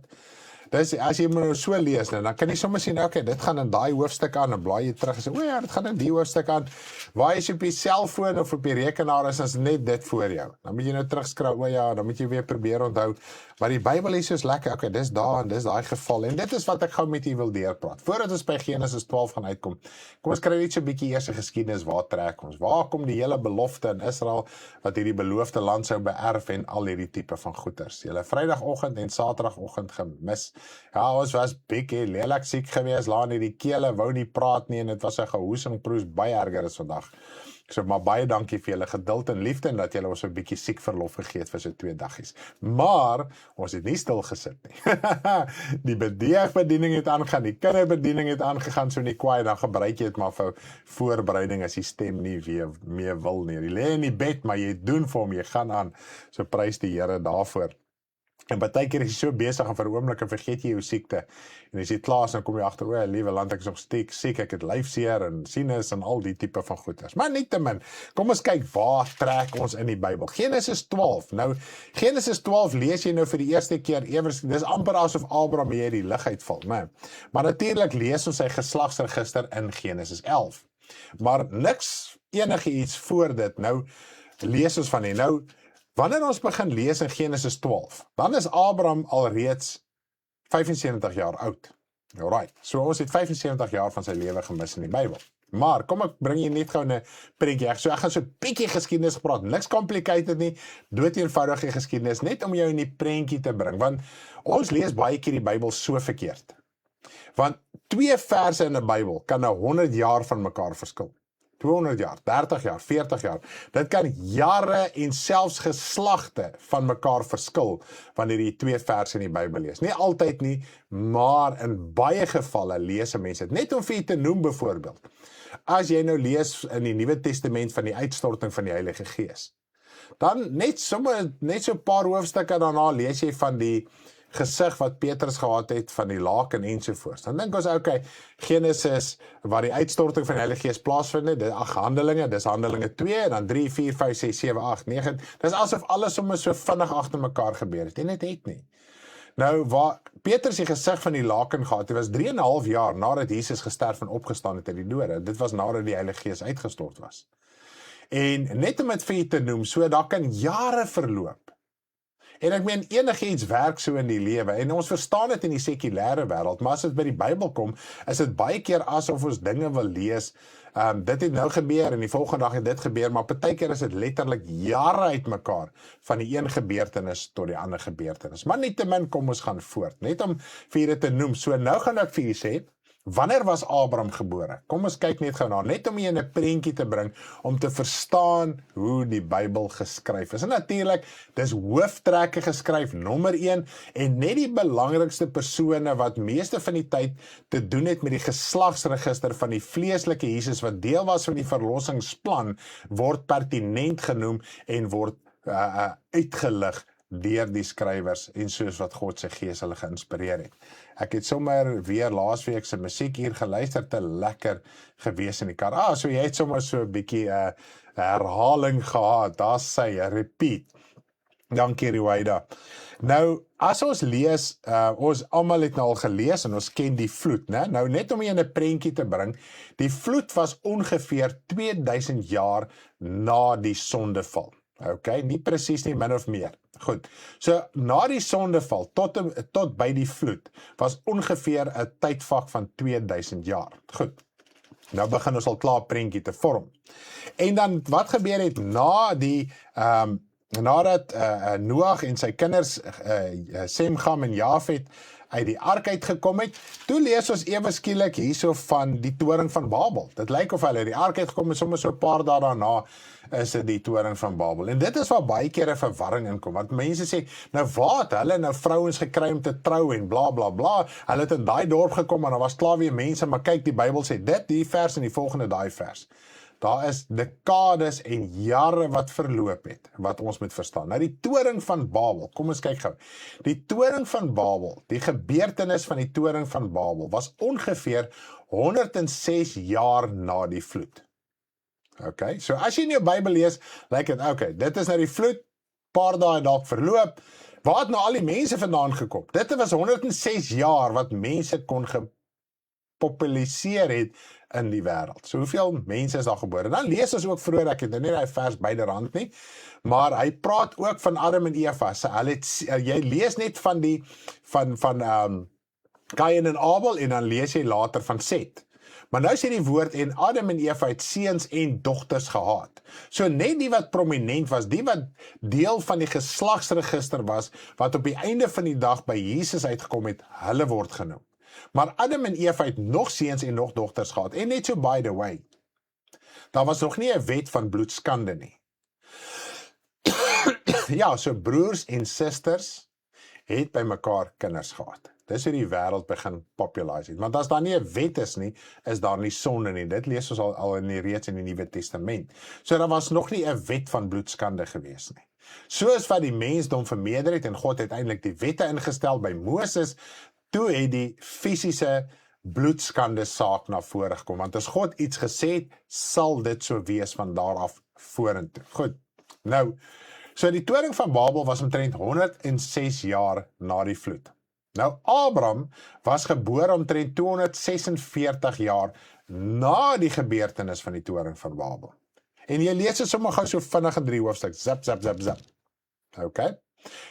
Dus as jy nou so lees, dan kan jy sommer sien, okay, dit gaan in daai hoofstuk aan, en blaai jy terug en sê, o ja, dit gaan in die hoofstuk aan. Waar jy op die selfoon of op die rekenaar is net dit voor jou. Dan moet jy nou terugskryf, o ja, dan moet jy weer probeer onthou. Maar die Bybel is soos lekker, okay, dis daar en dis daai geval. En dit is wat ek gou met u wil deurpraat. Voordat ons by Genesis 12 gaan uitkom, kom ons kry net so 'n bietjie eers 'n geskiedenis, waar trek ons? Waar kom die hele belofte in Israel, wat hierdie beloofde land sou beerf en al hierdie tipe van goeders? Julle Vrydagoggend en Saterdagoggend gemis. Ja, ons was bietjie lelik siek gewees, laat in die kele, wou nie praat nie, en dit was 'n gehoes en proes, baie erger as vandag. So, maar baie dankie vir julle geduld en liefde, en dat julle ons 'n bietjie siek verlof gegee het vir so 2 daggies. Maar, ons het nie stil gesit nie. Die bediening het aangegaan, die kinderbediening het aangegaan, so nie kwaai, dan gebruik jy dit maar vir voorbereiding, as die stem nie weer meer wil nie. Jy lê in die bed, maar jy doen vir hom, jy gaan aan. So prys die Here daarvoor. En baie keer is jy so besig en vir 'n oomblik en vergeet jy jou siekte. En as jy klaar is, dan kom jy agter, o, liewe land, ek is nog steeds siek, ek het lyfseer en sinus en al die tipe van goeders. Maar nietemin, kom ons kyk waar trek ons in die Bybel. Genesis 12. Nou, Genesis 12 lees jy nou vir die eerste keer ewers, dis amper asof Abraham hier die lig uitval, né? Maar natuurlik lees ons sy geslagsregister in Genesis 11. Maar niks enige iets voor dit. Nou lees ons van nie. Nou, wanneer ons begin lees in Genesis 12, dan is Abraham alreeds 75 jaar oud. Alright, so ons het 75 jaar van sy lewe gemis in die Bybel. Maar, kom ek bring jy net gou 'n prentjie. So ek gaan so 'n bietjie geskiedenis praat, niks complicated nie, dood eenvoudige geskiedenis, net om jou in die prentjie te bring, want ons lees baie keer die Bybel so verkeerd. Want 2 verse in die Bybel kan 100 jaar van mekaar verskil. 200 jaar, 30 jaar, 40 jaar. Dit kan jare en selfs geslagte van mekaar verskil wanneer jy 2 verse in die Bybel lees. Nie altyd nie, maar in baie gevalle lees 'n mens dit. Net om vir jy te noem byvoorbeeld. As jy nou lees in die Nuwe Testament van die uitstorting van die Heilige Gees, dan net so 'n paar hoofstukke daarna lees jy van die gesig wat Petrus gehad het van die laken ensovoorts. Dan dink ons, okay, Genesis, waar die uitstorting van die Heilige Gees plaasvind, dis Handelinge, dis Handelinge 2, en dan 3, 4, 5, 6, 7, 8, 9, dis asof alles sommer so vinnig agter mekaar gebeur het, en dit het nie. Nou, waar Petrus die gesig van die laken gehad, dit was 3,5 jaar nadat Jesus gesterf en opgestaan het uit die dode, dit was nadat die Heilige Gees uitgestort was. En net om dit vir jy te noem, so daar kan jare verloop. En ek meen, enigiets werk so in die lewe, en ons verstaan dit in die sekulêre wêreld, maar as dit by die Bybel kom, is dit baie keer asof ons dinge wil lees, dit het nou gebeur, en die volgende dag het dit gebeur, maar partykeer is dit letterlik jare uit mekaar, van die een gebeurtenis tot die ander gebeurtenis. Maar nietemin, kom ons gaan voort, net om vir dit te noem. So nou gaan ek vir jy sê, wanneer was Abraham gebore? Kom ons kyk net gou na, net om jy in 'n prentjie te bring, om te verstaan hoe die Bybel geskryf is. En natuurlik, dis hooftrekke geskryf, nommer 1, en net die belangrikste persone wat meeste van die tyd te doen het met die geslagsregister van die vleeslike Jesus, wat deel was van die verlossingsplan, word pertinent genoem en word uitgelig deur die skrywers en soos wat God se Gees hulle geïnspireer het. Ek het sommer weer laasweek se musiek hier geluister, te lekker gewees in die kar. So jy het sommer so 'n bietjie herhaling gehad, daar sê jy, repeat. Dankie Ruwaida. Nou, as ons lees, ons almal het nou al gelees en ons ken die vloed, né? Nou net om jy in 'n prentjie te bring, die vloed was ongeveer 2000 jaar na die sondeval. Okay, nie presies nie, min of meer. Goed, so na die sondeval tot by die vloed was ongeveer 'n tydvak van 2000 jaar. Goed, nou begin ons al klaar prentjie te vorm. En dan, wat gebeur het na die, nadat Noag en sy kinders, Sem, Cham en Jafet, uit die ark uitgekom het, toe lees ons ewe skielik hierso van die toring van Babel. Dit lyk of hulle die ark uitgekom en sommer so 'n paar dae daarna is dit die toring van Babel. En dit is waar baie keer 'n verwarring inkom, want mense sê, nou waar het hulle nou vrouens gekry om te trou en bla bla bla, hulle het in daai dorp gekom en daar was klaar weer mense, maar kyk, die Bybel sê dit, die vers en die volgende daai vers. Daar is dekades en jare wat verloop het, wat ons moet verstaan. Nou die toring van Babel, kom ons kyk gou. Die toring van Babel, die gebeurtenis van die toring van Babel, was ongeveer 106 jaar na die vloed. Okay, so as jy in jou Bybel lees, lyk dit, okay, dit is nou die vloed, paar dae dalk verloop, waar het nou al die mense vandaan gekom? Dit was 106 jaar wat mense kon gepopuliseer het in die wêreld. So hoeveel mense is daar gebore? Dan lees ons ook vroeër, ek het nou nie die vers byderhand nie, maar hy praat ook van Adam en Eva. So, jy lees net van die Kain en Abel en dan lees jy later van Set. Maar nou sê die woord, en Adam en Eva het seuns en dogters gehad. So net die wat prominent was, die wat deel van die geslagsregister was, wat op die einde van die dag by Jesus uitgekom het, hulle word genoem. Maar Adam en Eva het nog seuns en nog dogters gehad. En net so by the way, daar was nog nie 'n wet van bloedskande nie. Ja, so broers en susters het by mekaar kinders gehad. Dis hoe die wêreld begin populise het. Want as daar nie 'n wet is nie, is daar nie sonde nie. Dit lees ons al reeds in die Nuwe Testament. So daar was nog nie 'n wet van bloedskande gewees nie. Soos wat die mensdom vermeerder het en God uiteindelik die wette ingestel by Moses, toe het die fisiese bloedskande saak na vore gekom. Want as God iets gesê het, sal dit so wees van daar af vorentoe. Goed, nou, so die toring van Babel was omtrent 106 jaar na die vloed. Nou, Abraham was gebore omtrent 246 jaar na die gebeurtenis van die toring van Babel. En jy lees dit sommer gou so vinnig in 3 hoofstuk, zap, zap, zap, zap. Okay?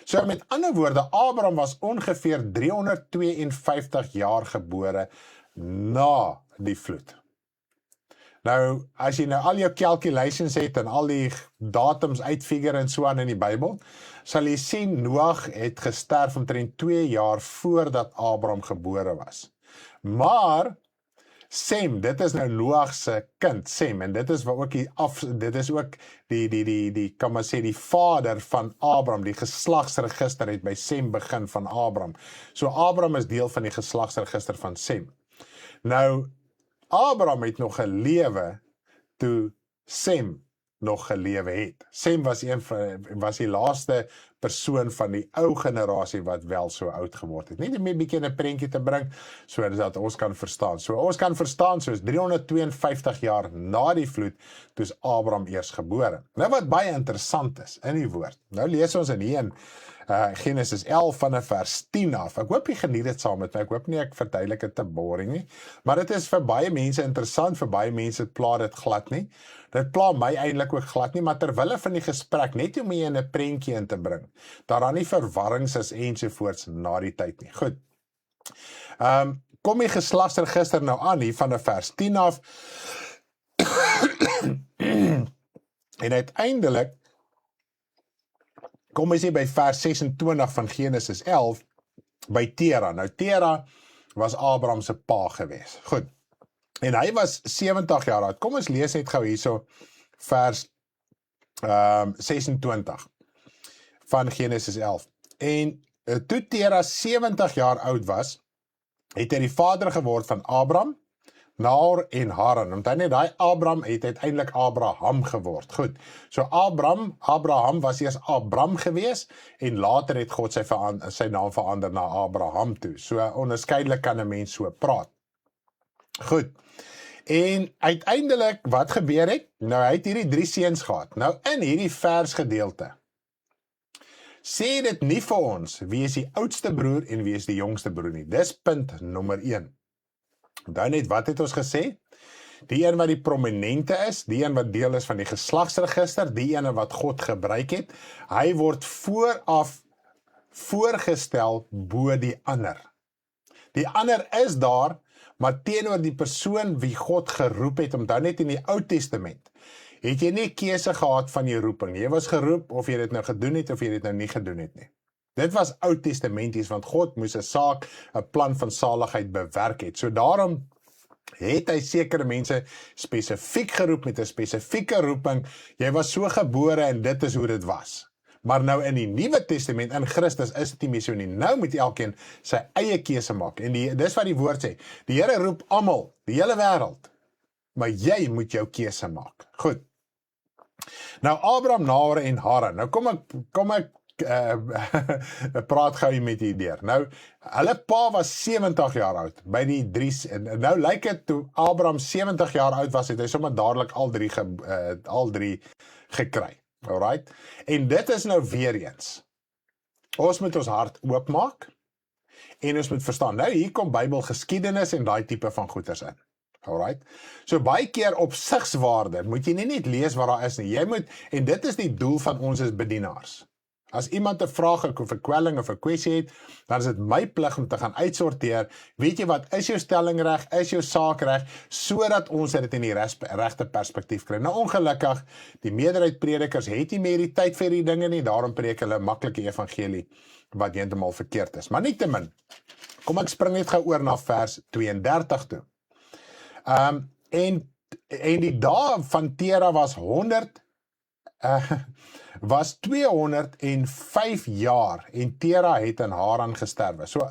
So met ander woorde, Abraham was ongeveer 352 jaar gebore na die vloed. Nou, as jy nou al jou calculations het en al die datums uitfigure en so aan in die Bybel, sal jy sien Noag het gesterf omtrent 2 jaar voordat Abraham gebore was. Maar Sem, dit is nou Noag se kind, Sem, en dit is wat ook dit is ook die kan maar sê die vader van Abraham, die geslagsregister het by Sem begin van Abraham. So Abraham is deel van die geslagsregister van Sem. Nou, Abraham het nog gelewe toe Sem nog gelewe het. Sem was die laaste persoon van die ou generasie wat wel so oud geword het. Net om 'n bietjie 'n prentjie te bring, sodat ons kan verstaan. So ons kan verstaan, soos 352 jaar na die vloed, toe is Abraham eers gebore. Nou wat baie interessant is in die woord. Nou lees ons in hier in Genesis 11 vanaf vers 10 af. Ek hoop jy geniet dit saam met my. Ek hoop nie ek verduidelik dit te boring nie. Maar dit is vir baie mense interessant, vir baie mense pla dit glad nie. Dit pla my eintlik ook glad nie, maar terwille van die gesprek, net om jy in 'n prentjie in te bring, dat daar nie verwarrings is ensovoorts na die tyd nie. Goed. Kom die geslagsregister nou aan hier van vers 10 af. En uiteindelik kom ons hier by vers 26 van Genesis 11, by Tera. Nou Tera was Abraham se pa gewees. Goed. En hy was 70 jaar oud. Kom ons lees net gou hierso vers 26 van Genesis 11. En toe Tera 70 jaar oud was, het hy die vader geword van Abraham, Nahor en Haran. Onthou net, daai Abraham het uiteindelik Abraham geword. Goed, so Abraham was eers Abram gewees, en later het God sy naam verander na Abraham toe. So onderskeidelik kan 'n mens so praat. Goed, en uiteindelik, wat gebeur het? Nou, hy het hierdie 3 seuns gehad. Nou, in hierdie versgedeelte, sê dit nie vir ons, wie is die oudste broer en wie is die jongste broer nie. Dis punt nommer 1. Dan net, wat het ons gesê? Die een wat die prominente is, die een wat deel is van die geslagsregister, die een wat God gebruik het, hy word vooraf voorgestel bo die ander. Die ander is daar, maar teenoor die persoon wie God geroep het, om dan net in die Ou Testament, het jy nie keuse gehad van die roeping. Jy was geroep of jy dit nou gedoen het of jy dit nou nie gedoen het nie. Dit was Ou Testamenties, want God moes 'n saak, 'n plan van saligheid bewerk het. So daarom het hy sekere mense spesifiek geroep met 'n spesifieke roeping. Jy was so gebore en dit is hoe dit was. Maar nou in die Nuwe Testament, in Christus, is dit nie meer so nie. Nou moet elkeen sy eie keuse maak. En dis wat die woord sê. Die Here roep almal, die hele wêreld. Maar jy moet jou keuse maak. Goed. Nou Abraham, Nahor en Haran. Nou kom ek praat gou hier met u deur. Nou, hulle pa was 70 jaar oud, by die 3, nou lyk het toe Abraham 70 jaar oud was, het hy sommer dadelik al drie gekry. Alright? En dit is nou weer eens. Ons moet ons hart oopmaak, en ons moet verstaan, nou hier kom Bybelgeskiedenis en daai tipe van goeters in. Alright? So baie keer opsigswaarde, moet jy nie net lees wat daar is nie, jy moet, en dit is die doel van ons as bedienaars. As iemand 'n vraag of 'n kwelling of 'n kwessie het, dan is dit my plig om te gaan uitsorteer, weet jy wat, is jou stelling reg, is jou saak reg, sodat ons dit in die regte perspektief kry. Nou ongelukkig, die meerderheid predikers het nie meer die tyd vir die dinge nie, daarom preek hulle maklike evangelie, wat heeltemal verkeerd is. Maar nietemin, kom ek spring net gou oor na vers 32 toe. En die dae van Tera was 100 was 205 jaar en Tera het in Haran gesterwe. So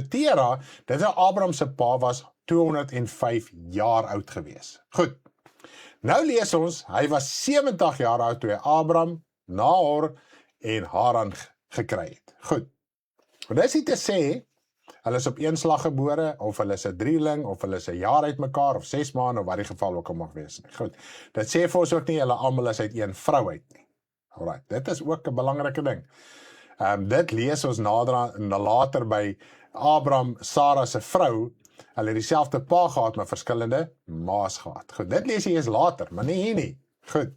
Tera, dit is Abraham se pa, was 205 jaar oud gewees. Goed, nou lees ons, hy was 70 jaar oud toe hy Abraham, Nahor en Haran gekry het. Goed, en dit is nie te sê, hulle is op een slag gebore, of hulle is 'n drieling, of hulle is 'n jaar uit mekaar, of 6 maande, of wat die geval ook al mag wees. Goed, dit sê vir ons ook nie, hulle almal is uit een vrou uit nie. Alright, dit is ook 'n belangrike ding. Dit lees ons later by Abraham, Sarah se vrou, hulle het dieselfde pa gehad, maar verskillende ma's gehad. Goed, dit lees jy eers later, maar nie hier nie. Goed,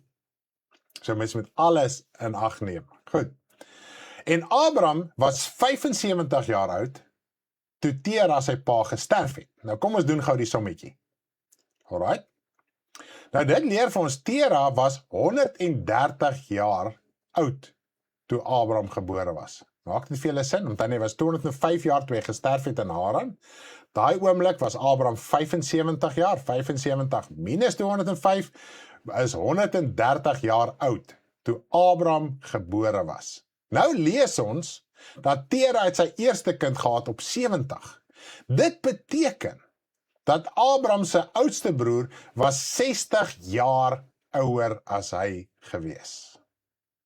so mens moet alles in ag neem. Goed, en Abraham was 75 jaar oud, toe Tera sy pa gesterf het. Nou kom ons doen gou die sommetjie. Alright? Nou dit leer vir ons, Tera was 130 jaar oud, toe Abraham gebore was. Maak dit vir julle sin, want hy was 205 jaar toe hy gesterf het in Haran. Daai oomblik was Abraham 75 jaar, 75 minus 205 is 130 jaar oud, toe Abraham gebore was. Nou lees ons, dat Tera het sy eerste kind gehad op 70. Dit beteken, dat Abraham se oudste broer was 60 jaar ouer as hy gewees.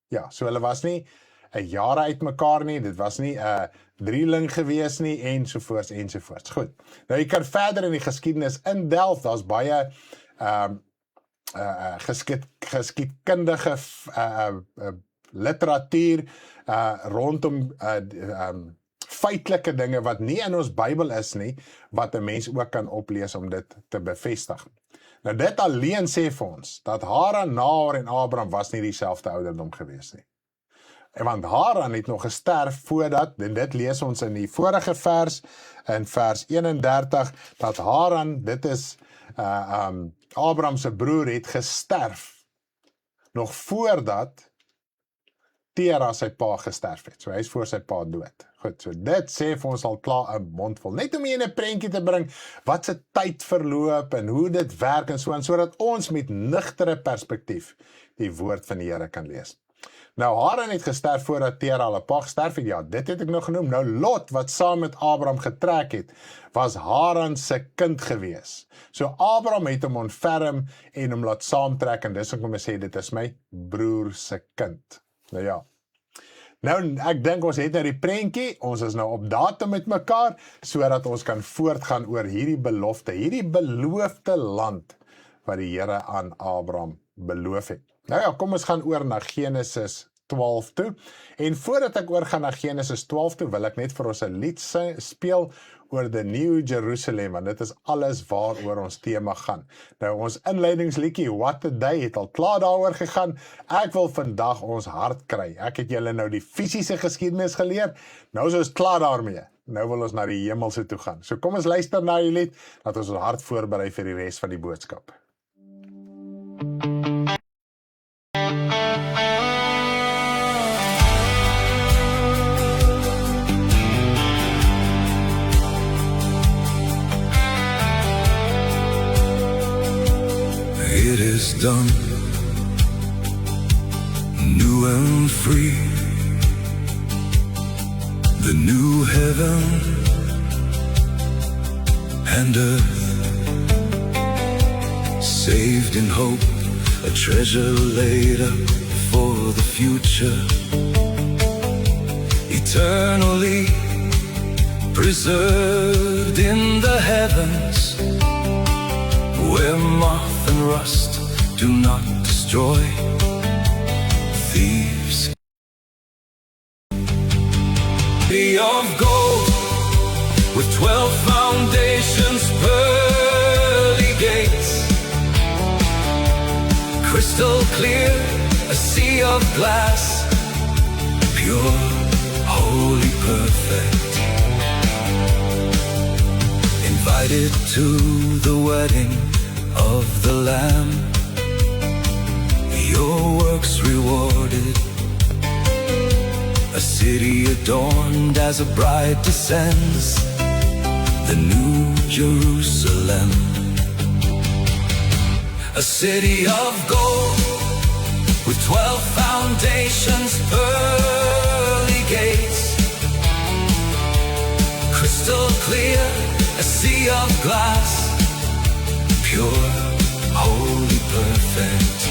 Ja, so hulle was nie 'n jaar uit mekaar nie, dit was nie 'n drieling gewees nie, ensovoorts, ensovoorts. Goed, nou jy kan verder in die geskiedenis indelf, daar's baie geskiedkundige literatuur rondom feitelike dinge wat nie in ons Bybel is nie, wat 'n mens ook kan oplees om dit te bevestig. Nou dit alleen sê vir ons, dat Haran, Nahor en Abraham was nie dieselfde ouderdom gewees nie. En want Haran het nog gesterf voordat, en dit lees ons in die vorige vers, in vers 31, dat Haran, dit is Abraham se broer, het gesterf, nog voordat Tera sy pa gesterf het. So hy is voor sy pa dood. Goed, so dit sê vir ons al klaar 'n mondvol. Net om hier 'n prentjie te bring, wat se tyd verloop en hoe dit werk en so, sodat ons met nugtere perspektief die woord van die Here kan lees. Nou Haran het gesterf voordat Tera hulle pa gesterf het. Ja, dit het ek nog genoem. Nou Lot, wat saam met Abraham getrek het, was Haran se kind gewees. So Abraham het hom ontferm en hom laat saamtrek, en dis hoekom hy sê, dit is my broer se kind. Nou ja, nou ek dink ons het nou die prentjie, ons is nou op datum met mekaar, sodat ons kan voortgaan oor hierdie belofte, hierdie beloofde land, wat die Here aan Abraham beloof het. Nou ja, kom ons gaan oor na Genesis 12 toe, en voordat ek oorgaan na Genesis 12 toe, wil ek net vir ons 'n lied speel oor the New Jerusalem, want dit is alles waaroor ons tema gaan. Nou ons inleidingsliedjie, What a Day, het al klaar daaroor gegaan. Ek wil vandag ons hart kry. Ek het julle nou die fisiese geskiedenis geleer, nou is ons klaar daarmee. Nou wil ons na die hemelse toe gaan. So kom ons luister na die lied, dat ons hart voorberei vir die res van die boodskap. It is done, new and free, the new heaven and earth, saved in hope, a treasure laid up for the future, eternally preserved in the heavens, where moth and rust do not destroy, thieves. City of gold with 12 foundations, pearly gates, crystal clear, a sea of glass, pure, holy, perfect, invited to the wedding of the Lamb, your works rewarded, a city adorned as a bride descends, the New Jerusalem, a city of gold with 12 sea of glass, pure, holy, perfect.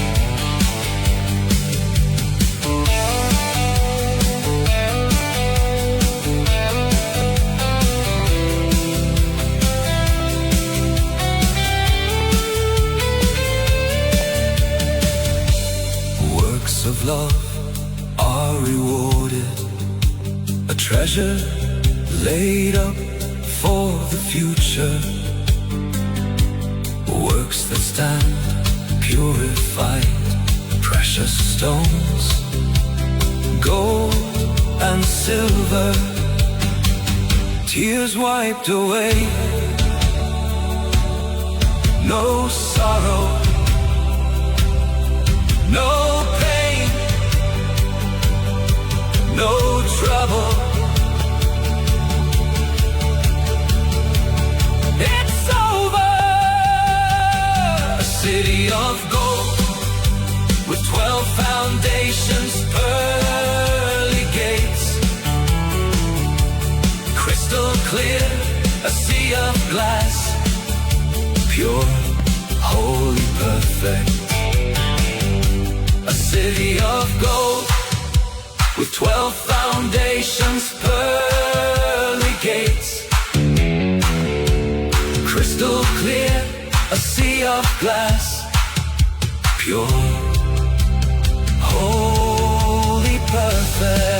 Works of love are rewarded, a treasure laid up for the future. Works that stand purified, precious stones, gold and silver, tears wiped away, no sorrow, no pain, no trouble. It's over. A city of gold with 12 foundations, pearly gates, crystal clear, a sea of glass, pure, holy, perfect. A city of gold with 12 foundations, pearly gates, crystal clear, a sea of glass, pure, holy, perfect.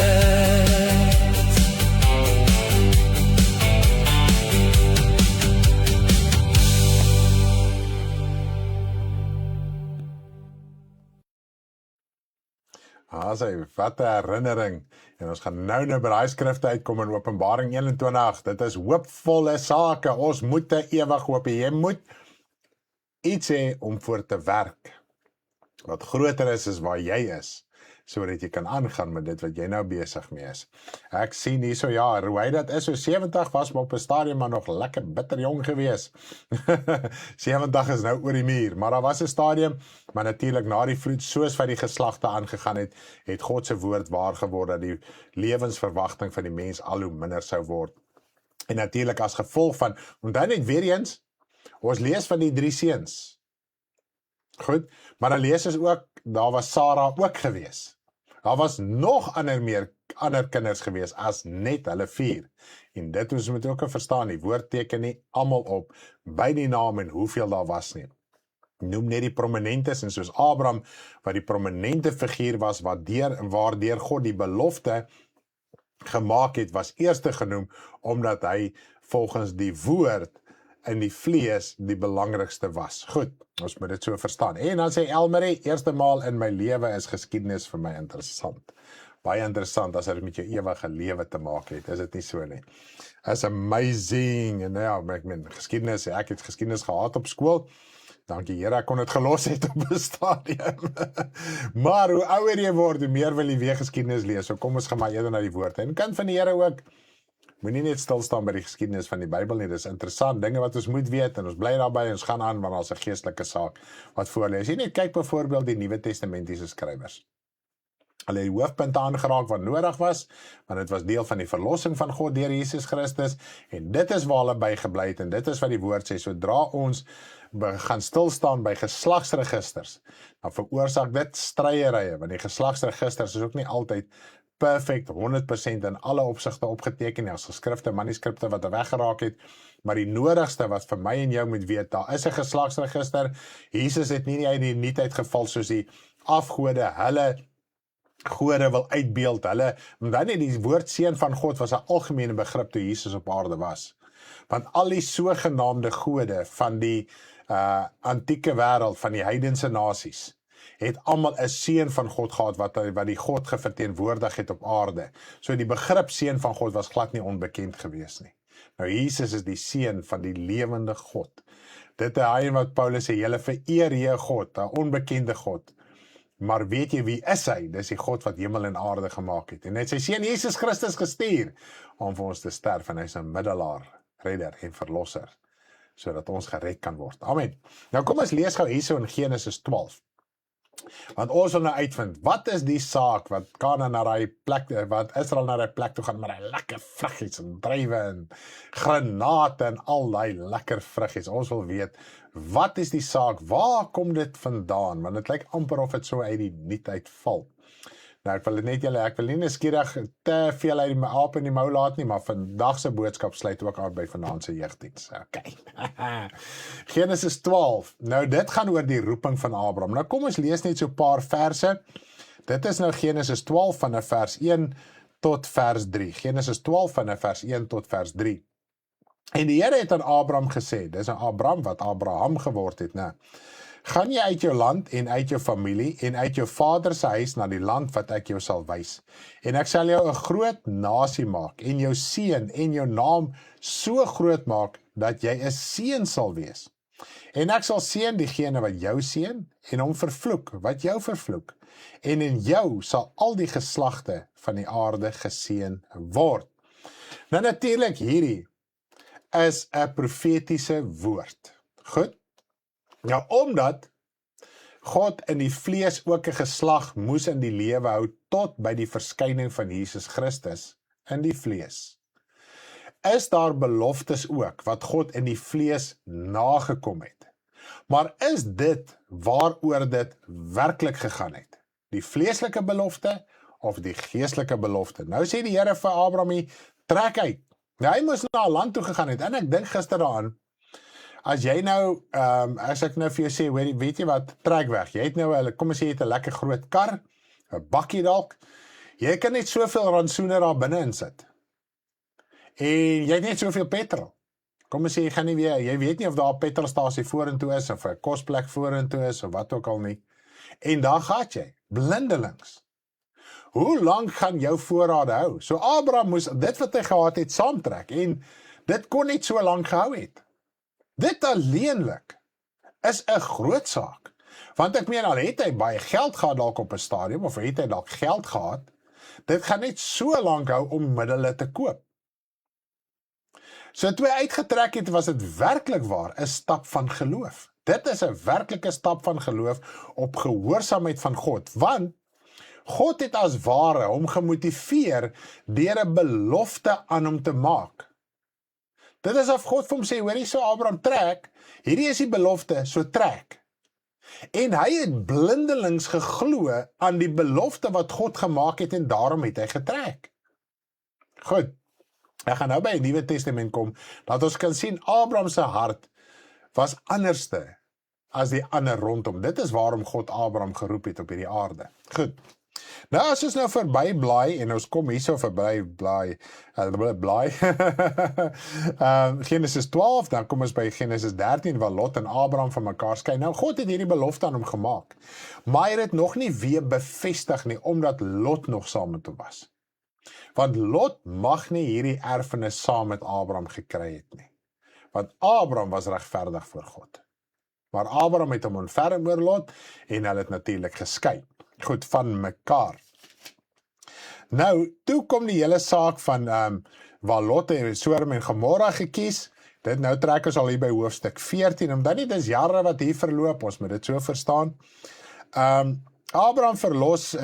Wat 'n herinnering. En ons gaan nou by daai skrifte uitkom in Openbaring 21. Dit is hoopvolle sake. Ons moet 'n ewig hoop hê. Jy moet iets hê om voor te werk. Wat groter is waar jy is, sodat jy kan aangaan met dit wat jy nou besig mee is. Ek sien hierso, ja, hoe hy dat is, so 70 was maar op 'n stadium maar nog lekker bitter jong gewees. 70 is nou oor die muur, maar daar was 'n stadium, maar natuurlik na die vloed, soos wat die geslagte aangegaan het, het God se woord waar geword dat die lewensverwagting van die mens al hoe minder sou word. En natuurlik as gevolg van, onthou net weer eens, ons lees van die 3 seuns. Goed, maar dan lees ons ook, daar was Sarah ook gewees. Daar was nog ander kinders gewees as net hulle 4. En dit ons moet ook verstaan, die woord teken nie almal op by die naam en hoeveel daar was nie. Noem net die prominentes, en soos Abraham, wat die prominente figuur was, waardeur God die belofte gemaak het, was eerste genoem, omdat hy volgens die woord in die vlees die belangrikste was. Goed, ons moet dit so verstaan. En dan sê Elmarie, eerste maal in my lewe is geskiedenis vir my interessant. Baie interessant as dit met jou ewige lewe te maak het, is dit nie so nie. Is amazing, en ja, ek meen, geskiedenis, ek het geskiedenis gehad op skool, dankie Here, ek kon dit gelos het op 'n stadium. Maar hoe ouer jy word, hoe meer wil jy weer geskiedenis lees, so kom ons gaan maar eerder na die woord. En kind van die Here ook, moenie net stilstaan by die geskiedenis van die Bybel nie, dis interessant, dinge wat ons moet weet, en ons bly daarby, ons gaan aan, want ons 'n geestelike saak wat voorlees. Jy net kyk byvoorbeeld die Nuwe Testamentiese skrywers. Hulle het die hoofpunte aangeraak wat nodig was, want dit was deel van die verlossing van God deur Jesus Christus, en dit is waar hulle by gebly het, en dit is wat die woord sê, sodra ons gaan stilstaan by geslagsregisters, dan veroorsaak dit stryery, want die geslagsregisters is ook nie altyd perfect, 100% in alle opsigte opgeteken, as geskrifte, manuskripte wat weggeraak het, maar die nodigste wat vir my en jou moet weet, daar is 'n geslagsregister. Jesus het nie uit die nuutheid geval soos die afgode, hulle gode wil uitbeeld, dan net die woord seun van God was 'n algemene begrip toe Jesus op aarde was. Want al die sogenaamde gode van die antieke wêreld, van die heidense nasies, het almal 'n seun van God gehad, wat die God geverteenwoordig het op aarde. So die begrip seun van God was glad nie onbekend gewees nie. Nou Jesus is die seun van die lewende God. Dit is hy wat Paulus sê, julle vereer jy God, 'n onbekende God. Maar weet jy wie is hy? Dis die God wat hemel en aarde gemaak het. En hy het sy seun Jesus Christus gestuur om vir ons te sterf, en hy is 'n middelaar, redder en verlosser, sodat ons gered kan word. Amen. Nou kom ons lees gou hierso in Genesis 12. Want ons wil nou uitvind, wat is die saak wat Kanaan na daai plek, wat Israel na daai plek toe gaan met daai lekker vruggies en druiwe en granate en al daai lekker vruggies. Ons wil weet, wat is die saak? Waar kom dit vandaan? Want dit lyk amper of dit so uit die niet uitval. Nou, ek wil nie nuuskierig te veel uit die aap in die mou laat nie, maar vandag se boodskap sluit ook aan by vanaand se jeugdiens. Okay. Genesis 12. Nou, dit gaan oor die roeping van Abraham. Nou, kom ons lees net so 'n paar verse. Dit is nou Genesis 12 van vers 1 tot vers 3. Genesis 12 van vers 1 tot vers 3. En die Here het aan Abraham gesê, dis aan Abraham wat Abraham geword het, né? Gaan jy uit jou land en uit jou familie en uit jou vader se huis na die land wat ek jou sal wys. En ek sal jou 'n groot nasie maak en jou seën en jou naam so groot maak dat jy 'n seën sal wees. En ek sal seën diegene wat jou seën en hom vervloek wat jou vervloek. En in jou sal al die geslagte van die aarde geseën word. Nou natuurlik hierdie is 'n profetiese woord. Goed? Nou, omdat God in die vlees ook 'n geslag moes in die lewe hou tot by die verskyning van Jesus Christus in die vlees, is daar beloftes ook wat God in die vlees nagekom het. Maar is dit waaroor dit werklik gegaan het? Die vleeslike belofte of die geestelike belofte? Nou sê die Here vir Abraham, trek uit. Nou, hy moes na 'n land toe gegaan het, en ek dink gister daaraan, as jy nou, as ek nou vir jou sê, weet jy wat, trek weg, jy het nou, kom ons sê, jy het 'n lekker groot kar, 'n bakkie dalk, jy kan net soveel rantsoene daar binne insit, en jy het net soveel petrol, kom ons sê, jy weet nie of daar 'n petrolstasie vorentoe is, of 'n kosplek vorentoe is, of wat ook al nie, en daar gaat jy, blindelings. Hoe lang gaan jou voorrade hou? So Abraham moes dit wat hy gehad het saamtrek, en dit kon net so lang gehou het. Dit alleenlik is 'n groot saak, want ek meen, al het hy baie geld gehad dalk op 'n stadium, of het hy dalk geld gehad, dit gaan net so lank hou om middele te koop. So toe hy uitgetrek het, was dit werklik waar 'n stap van geloof. Dit is 'n werklike stap van geloof op gehoorsaamheid van God, want God het as ware hom gemotiveer deur 'n belofte aan hom te maak. Dit is of God vir hom sê, hoorie, so Abraham, trek, hierdie is die belofte, so trek. En hy het blindelings geglo aan die belofte wat God gemaak het, en daarom het hy getrek. Goed, ek gaan nou by die Nuwe Testament kom, dat ons kan sien, Abraham se hart was anderste as die ander rondom. Dit is waarom God Abraham geroep het op hierdie aarde. Goed. Nou, as ons nou verby blaai, en ons kom hierso verby blaai, Genesis 12, dan kom ons by Genesis 13, waar Lot en Abraham van mekaar skei. Nou, God het hierdie belofte aan hom gemaak, maar hy het dit nog nie weer bevestig nie, omdat Lot nog saam met hom was. Want Lot mag nie hierdie erfenis saam met Abraham gekry het nie, want Abraham was regverdig voor God. Maar Abraham het hom ontferm oor Lot, en hulle het natuurlik geskei. Goed, van mekaar. Nou, toe kom die hele saak van waar Lot en Sodom en Gomorra gekies. Dit nou trek ons al hier by hoofstuk 14, omdat nie dis jare wat hier verloop, ons moet dit so verstaan. Abraham verlos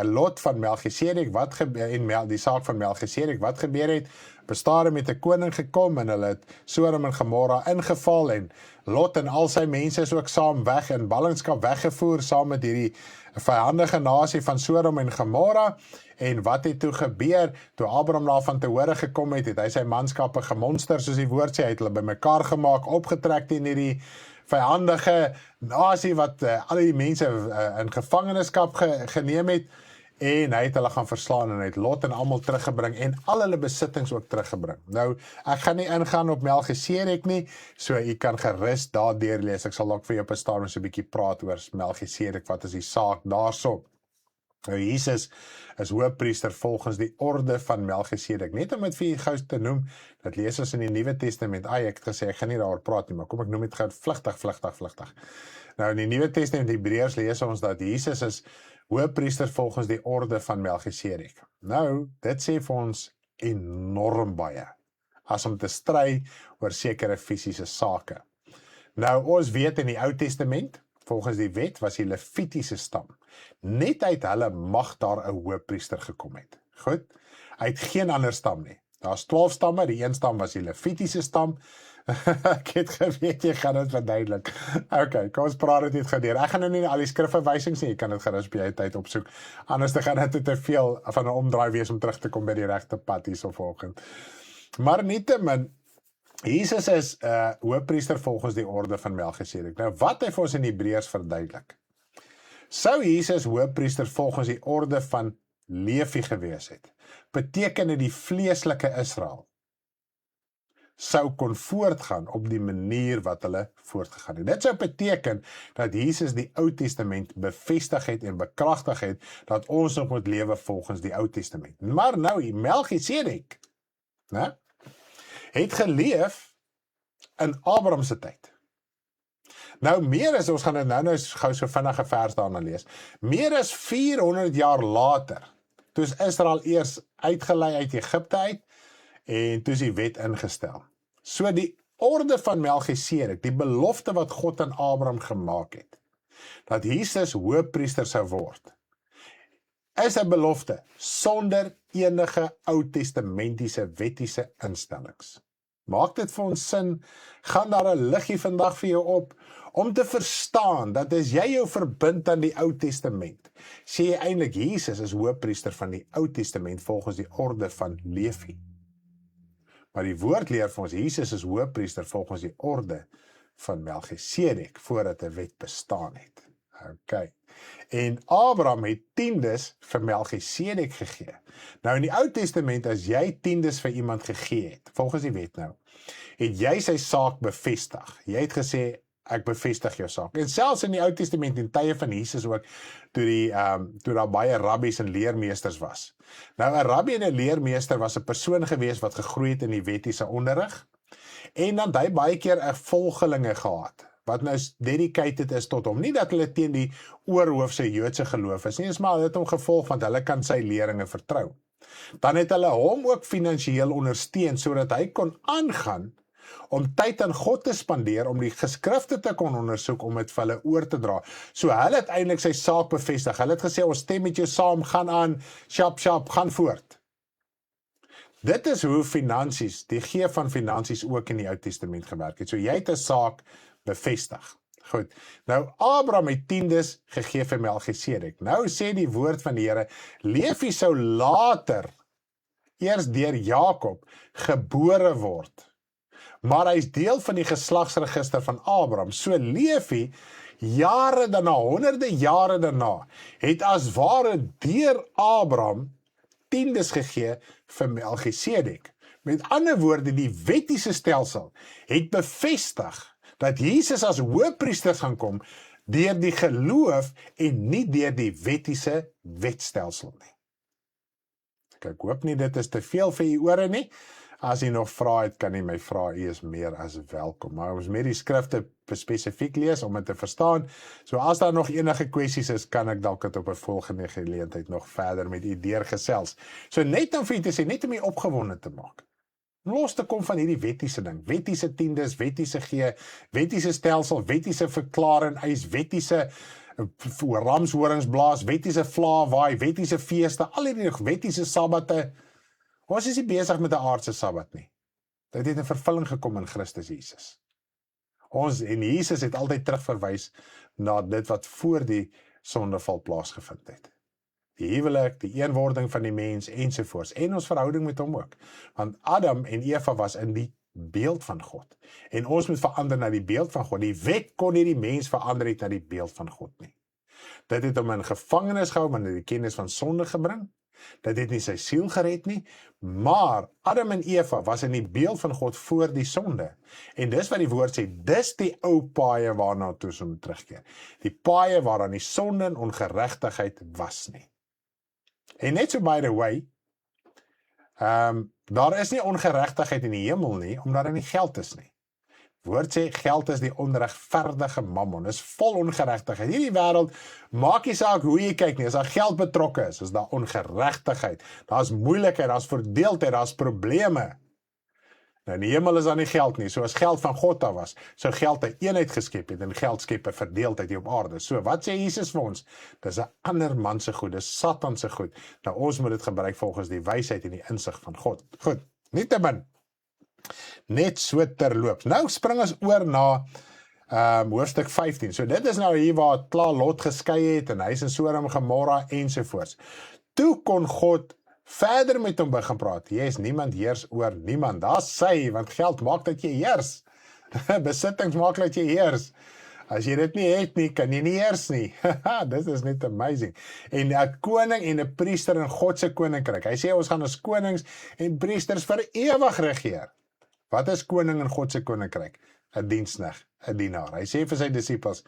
Lot van Melchisedek, en die saak van Melchisedek, wat gebeur het? Bestade met 'n koning gekom, en hulle het Sodom en Gomorra ingeval, en Lot en al sy mense is ook saam weg in ballingskap weggevoer, saam met hierdie vyandige nasie van Sodom en Gomorra. En wat het toe gebeur? Toe Abraham daarvan te hore gekom het, het hy sy manskappe gemonster, soos die woord sê, hy het hulle bymekaar gemaak, opgetrek teen hierdie vyandige nasie wat al die mense in gevangenskap geneem het, en hy het hulle gaan verslaan, en hy het Lot en almal teruggebring, en al hulle besittings ook teruggebring. Nou, ek gaan nie ingaan op Melchisedek nie, so jy kan gerus daar deurlees. Ek sal ook vir jou op 'n stadium so 'n bietjie praat oor Melchisedek, wat is die saak daarso. Nou, Jesus is hoofpriester volgens die orde van Melchisedek. Net om dit vir jou gou te noem, dat lees ons in die Nuwe Testament. Ek het gesê, ek gaan nie daaroor praat nie, maar kom ek noem dit gou vlugtig. Nou, in die Nuwe Testament, Hebreërs, lees ons dat Jesus is hoofpriester volgens die orde van Melchisedek. Nou, dit sê vir ons enorm baie, as om te stry oor sekere fisiese sake. Nou, ons weet in die Ou Testament, volgens die wet, was die Levitiese stam. Net uit hulle mag daar 'n hoëpriester gekom het. Goed, uit geen ander stam nie. Daar's 12 stamme, die een stam was die Levitiese stam. Ek het geweet, jy gaan dit verduidelik. Okay, kom ons praat dit net gedeur. Ek gaan nou nie al die skrifverwysings nie, jy kan dit gerus op jou tyd opsoek. Anders dan gaan dit te veel van 'n omdraai wees om terug te kom by die regte pad hierso volgens. Maar nietemin, Jesus is hoëpriester volgens die orde van Melchisedek. Nou wat hy vir ons in Hebreërs verduidelik. Sou Jesus hoëpriester volgens die orde van Levi gewees het, beteken dit die vleeslike Israel sou kon voortgaan op die manier wat hulle voortgegaan het. Dit sou beteken dat Jesus die Ou Testament bevestig het en bekragtig het dat ons nog moet lewe volgens die Ou Testament. Maar nou, Melchisedek het geleef in Abraham se tyd. Nou meer as, ons gaan dit nou gou so vinnige vers daarna lees, meer as 400 jaar later, toe is Israel eers uitgelei uit Egipte uit, en toe is die wet ingestel. So die orde van Melchisedek, die belofte wat God aan Abraham gemaak het, dat Jesus hoëpriester sou word, is 'n belofte sonder enige Ou Testamentiese wettiese instellings. Maak dit vir ons sin, gaan daar 'n liggie vandag vir jou op, om te verstaan dat as jy jou verbind aan die Ou Testament, sê jy eintlik Jesus is hoëpriester van die Ou Testament volgens die orde van Levi. Maar die woord leer vir ons, Jesus is hoëpriester volgens die orde van Melchisedek, voordat 'n wet bestaan het. Okay. En Abraham het tiendes vir Melchisedek gegee. Nou in die Ou Testament, as jy tiendes vir iemand gegee het, volgens die wet nou, het jy sy saak bevestig. Jy het gesê, ek bevestig jou saak. En selfs in die Ou Testament, in tye van Jesus ook, toe daar baie rabbies en leermeesters was. Nou 'n rabbi en 'n leermeester was 'n persoon gewees wat gegroei het in die wettiese onderrig, en dan hy baie keer 'n volgelinge gehad, wat nou dedicated is tot hom. Nie dat hulle teen die oorhoofse Joodse geloof is nie, is maar hulle het hom gevolg, want hulle kan sy leringe vertrou. Dan het hulle hom ook finansiëel ondersteun, sodat hy kon aangaan om tyd aan God te spandeer, om die geskrifte te kon ondersoek, om dit vir hulle oor te dra. So hulle het eintlik sy saak bevestig. Hulle het gesê, ons stem met jou saam, gaan aan, sjap, gaan voort. Dit is hoe finansies, die gee van finansies ook in die Ou Testament gewerk het. So jy het 'n saak bevestig. Goed, nou Abraham het tiendes gegee vir Melchisedek. Nou sê die woord van die Here, Levi sou later, eers deur Jakob, gebore word. Maar hy is deel van die geslagsregister van Abraham. So Levi, jare daarna, honderde jare daarna, het as ware deur Abraham tiendes gegee vir Melchisedek. Met ander woorde, die wettiese stelsel het bevestig dat Jesus as hoëpriester gaan kom deur die geloof en nie deur die wettiese wetstelsel nie. Ek hoop nie dit is te veel vir u ore nie. As jy nog vrae het, kan jy my vra, u is meer as welkom. Maar ons moet die skrifte spesifiek lees om dit te verstaan. So as daar nog enige kwessies is, kan ek dalk dit op 'n volgende geleentheid nog verder met u deurgesels. So net om vir u te sê, net om u opgewonde te maak. Los te kom van hierdie wettiese ding, wettiese tiendes, wettiese gee, wettiese stelsel, wettiese verklaar en eis, wettiese ramshorings blaas, wettiese vla waai, wettiese feeste, al hierdie wettiese sabbate. Ons is nie besig met 'n aardse sabbat nie. Dit het in vervulling gekom in Christus Jesus. En Jesus het altyd terugverwys na dit wat voor die sondeval plaasgevind het. Die huwelik, die eenwording van die mens ensovoorts, en ons verhouding met hom ook. Want Adam en Eva was in die beeld van God. En ons moet verander na die beeld van God. Die wet kon nie die mens verander het na die beeld van God nie. Dit het hom in gevangenis gehou, want hy die kennis van sonde gebring. Dit het nie sy siel gered nie, maar Adam en Eva was in die beeld van God voor die sonde. En dis wat die woord sê, dis die ou paaie waarna toe ons moet terugkeer. Die paaie waaraan die sonde en ongeregtigheid was nie. En net so by the way, daar is nie ongeregtigheid in die hemel nie, omdat daar nie geld is nie. Woord sê, geld is die onregverdige mammon, is vol ongeregtigheid. Hierdie wêreld, maak nie saak hoe jy kyk nie, as daar geld betrokke is daar ongeregtigheid, daar is moeilikheid, daar is verdeeldheid, daar is probleme. Nou, in die hemel is daar nie geld nie, so as geld van God daar was, sou geld 'n eenheid geskep het, en geld skep 'n verdeeldheid hier op aarde. So, wat sê Jesus vir ons? Dis 'n ander man se goed, dis Satan se goed. Nou, ons moet dit gebruik volgens die wysheid en die insig van God. Goed, nietemin, net so terloops. Nou spring ons oor na hoofstuk 15. So dit is nou hier waar het klaar Lot geskei het, en hy is in Sodom Gomorra ensovoorts. Toe kon God verder met hom begin praat. Niemand heers oor niemand. Daar sy, want geld maak dat jy heers. Besittings maak dat jy heers. As jy dit nie het nie, kan jy nie heers nie. Dit is net amazing. En 'n koning en 'n priester in God se koninkryk. Hy sê ons gaan as konings en priesters vir ewig regeer. Wat is koning in God se koninkryk? 'n diensknegt, 'n dienaar. Hy sê vir sy disippels,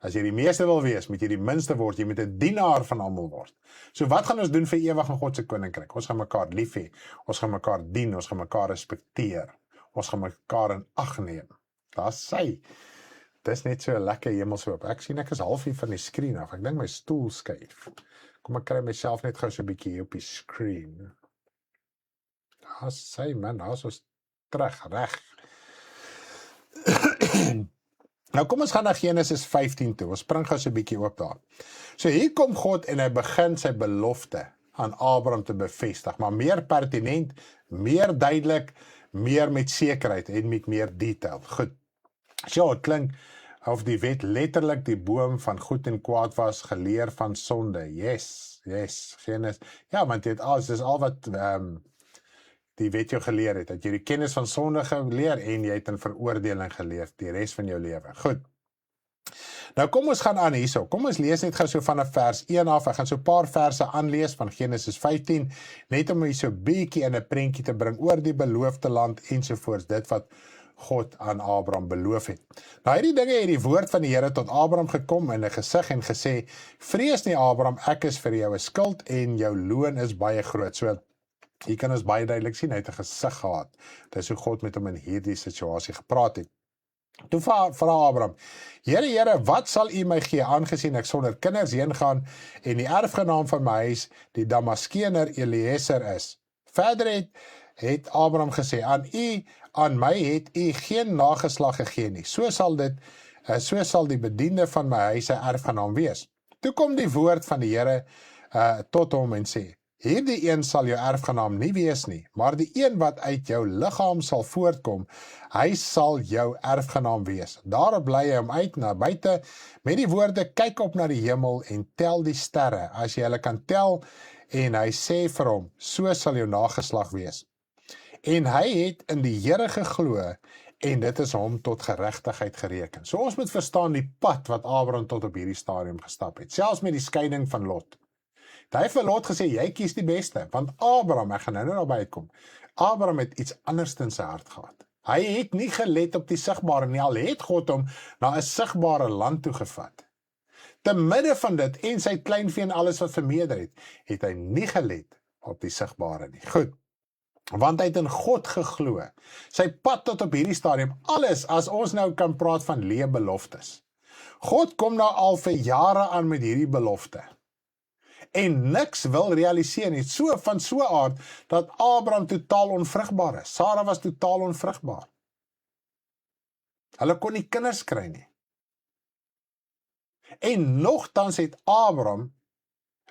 as jy die meeste wil wees, moet jy die minste word, jy moet 'n dienaar van almal word. So wat gaan ons doen vir ewig in God se koninkryk? Ons gaan mekaar lief hê, ons gaan mekaar dien, ons gaan mekaar respekteer, ons gaan mekaar in ag neem. Daar's sy. Dis net so 'n lekker hemelshoop. Ek sien ek is half hier van die skerm af. Ek dink my stoel skuif. Kom ek kry myself net gou so 'n bietjie op die skerm. Daar's sy man, daar's ons terug, reg. Nou kom ons gaan na Genesis 15 toe, ons spring gou so 'n bietjie oop daar. So hier kom God en hy begin sy belofte aan Abraham te bevestig, maar meer pertinent, meer duidelik, meer met sekerheid en met meer detail. Goed, so het klink of die wet letterlik die boom van goed en kwaad was, geleer van sonde. Yes, Genesis, ja, want dit is al wat die wet jou geleer het, dat jy die kennis van sonde geleer en jy het in veroordeling geleef die res van jou lewe. Goed. Nou kom ons gaan aan hierso. Kom ons lees net gou so van vers 1 af. Ek gaan so 'n paar verse aanlees van Genesis 15, net om hier so 'n bietjie in 'n prentjie te bring oor die beloofde land ensovoorts, dit wat God aan Abraham beloof het. Nou hierdie dinge het die woord van die Here tot Abraham gekom in 'n gesig en gesê, vrees nie Abraham, ek is vir jou 'n skild en jou loon is baie groot. So hier kan ons baie duidelik sien, hy het 'n gesig gehad. Dit is hoe God met hom in hierdie situasie gepraat het. Toe vra Abraham, Here, wat sal u my gee, aangesien ek sonder kinders heen gaan en die erfgenaam van my huis, die Damaskener Eliezer is? Verder het Abraham gesê, aan my het u geen nageslag gegee nie. So sal die bediende van my huis 'n erfgenaam wees. Toe kom die woord van die Here tot hom en sê, hierdie een sal jou erfgenaam nie wees nie, maar die een wat uit jou liggaam sal voortkom, hy sal jou erfgenaam wees. Daarop lei hy hom uit na buite met die woorde, kyk op na die hemel en tel die sterre, as jy hulle kan tel, en hy sê vir hom, so sal jou nageslag wees. En hy het in die Here geglo, en dit is hom tot geregtigheid gereken. So ons moet verstaan die pad wat Abraham tot op hierdie stadium gestap het, selfs met die skeiding van Lot. Hy het vir Lot gesê, jy kies die beste, want Abraham, ek gaan nou daarby uitkom, Abraham het iets anders in sy hart gehad. Hy het nie gelet op die sigbare nie, al het God hom na 'n sigbare land toe gevat. Te midde van dit, en sy kleinvee en alles wat vermeerder het hy nie gelet op die sigbare nie. Goed, want hy het in God geglo. Sy pad tot op hierdie stadium, alles, as ons nou kan praat van leebeloftes. God kom nou al vir jare aan met hierdie belofte. En niks wil realiseer nie, van so 'n aard, dat Abraham totaal onvrugbaar is. Sarah was totaal onvrugbaar. Hulle kon nie kinders kry nie. En nogtans het Abraham,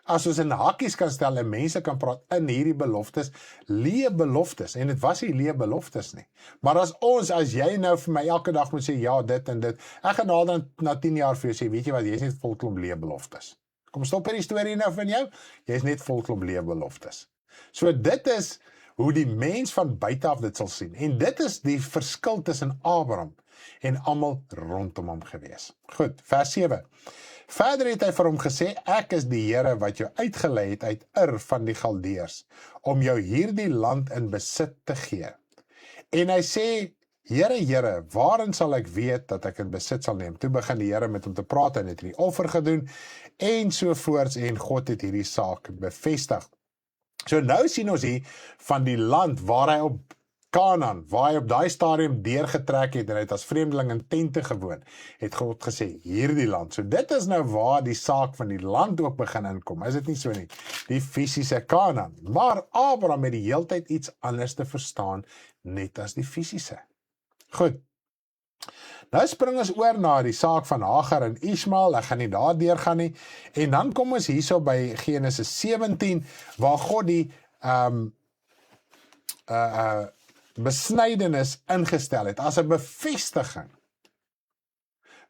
as ons in hakkies kan stel en mense kan praat, in hierdie beloftes, leebeloftes, en dit was nie leebeloftes nie. Maar as jy nou vir my elke dag moet sê, ja, dit en dit, ek gaan nader na 10 jaar vir jou sê, weet jy wat, jy is net vol klomp leebeloftes. Kom stop hier die storie nou van jou, jy is net vol klomp leebeloftes. So dit is hoe die mens van buite af dit sal sien, en dit is die verskil tussen Abraham en almal rondom hom gewees. Goed, vers 7. Verder het hy vir hom gesê, ek is die Here wat jou uitgelei het uit Ur van die Galdeërs, om jou hierdie land in besit te gee. En hy sê, Here, waarin sal ek weet dat ek in besit sal neem? Toe begin die Here met hom te praat en het die offer gedoen, en sovoorts, en God het hierdie saak bevestig. So nou sien ons hier van die land waar hy op Kanaan, waar hy op daai stadium deurgetrek het en hy het as vreemdeling in tente gewoon, het God gesê, hierdie land. So dit is nou waar die saak van die land ook begin inkom, is dit nie so nie? die fisiese Kanaan. Maar Abraham het die heeltyd iets anders te verstaan, net as die fisiese. Goed. Nou spring ons oor na die saak van Hagar en Ismael, ek gaan nie daar deurgaan nie, en dan kom ons hierso by Genesis 17, waar God die besnydenis ingestel het, as 'n bevestiging,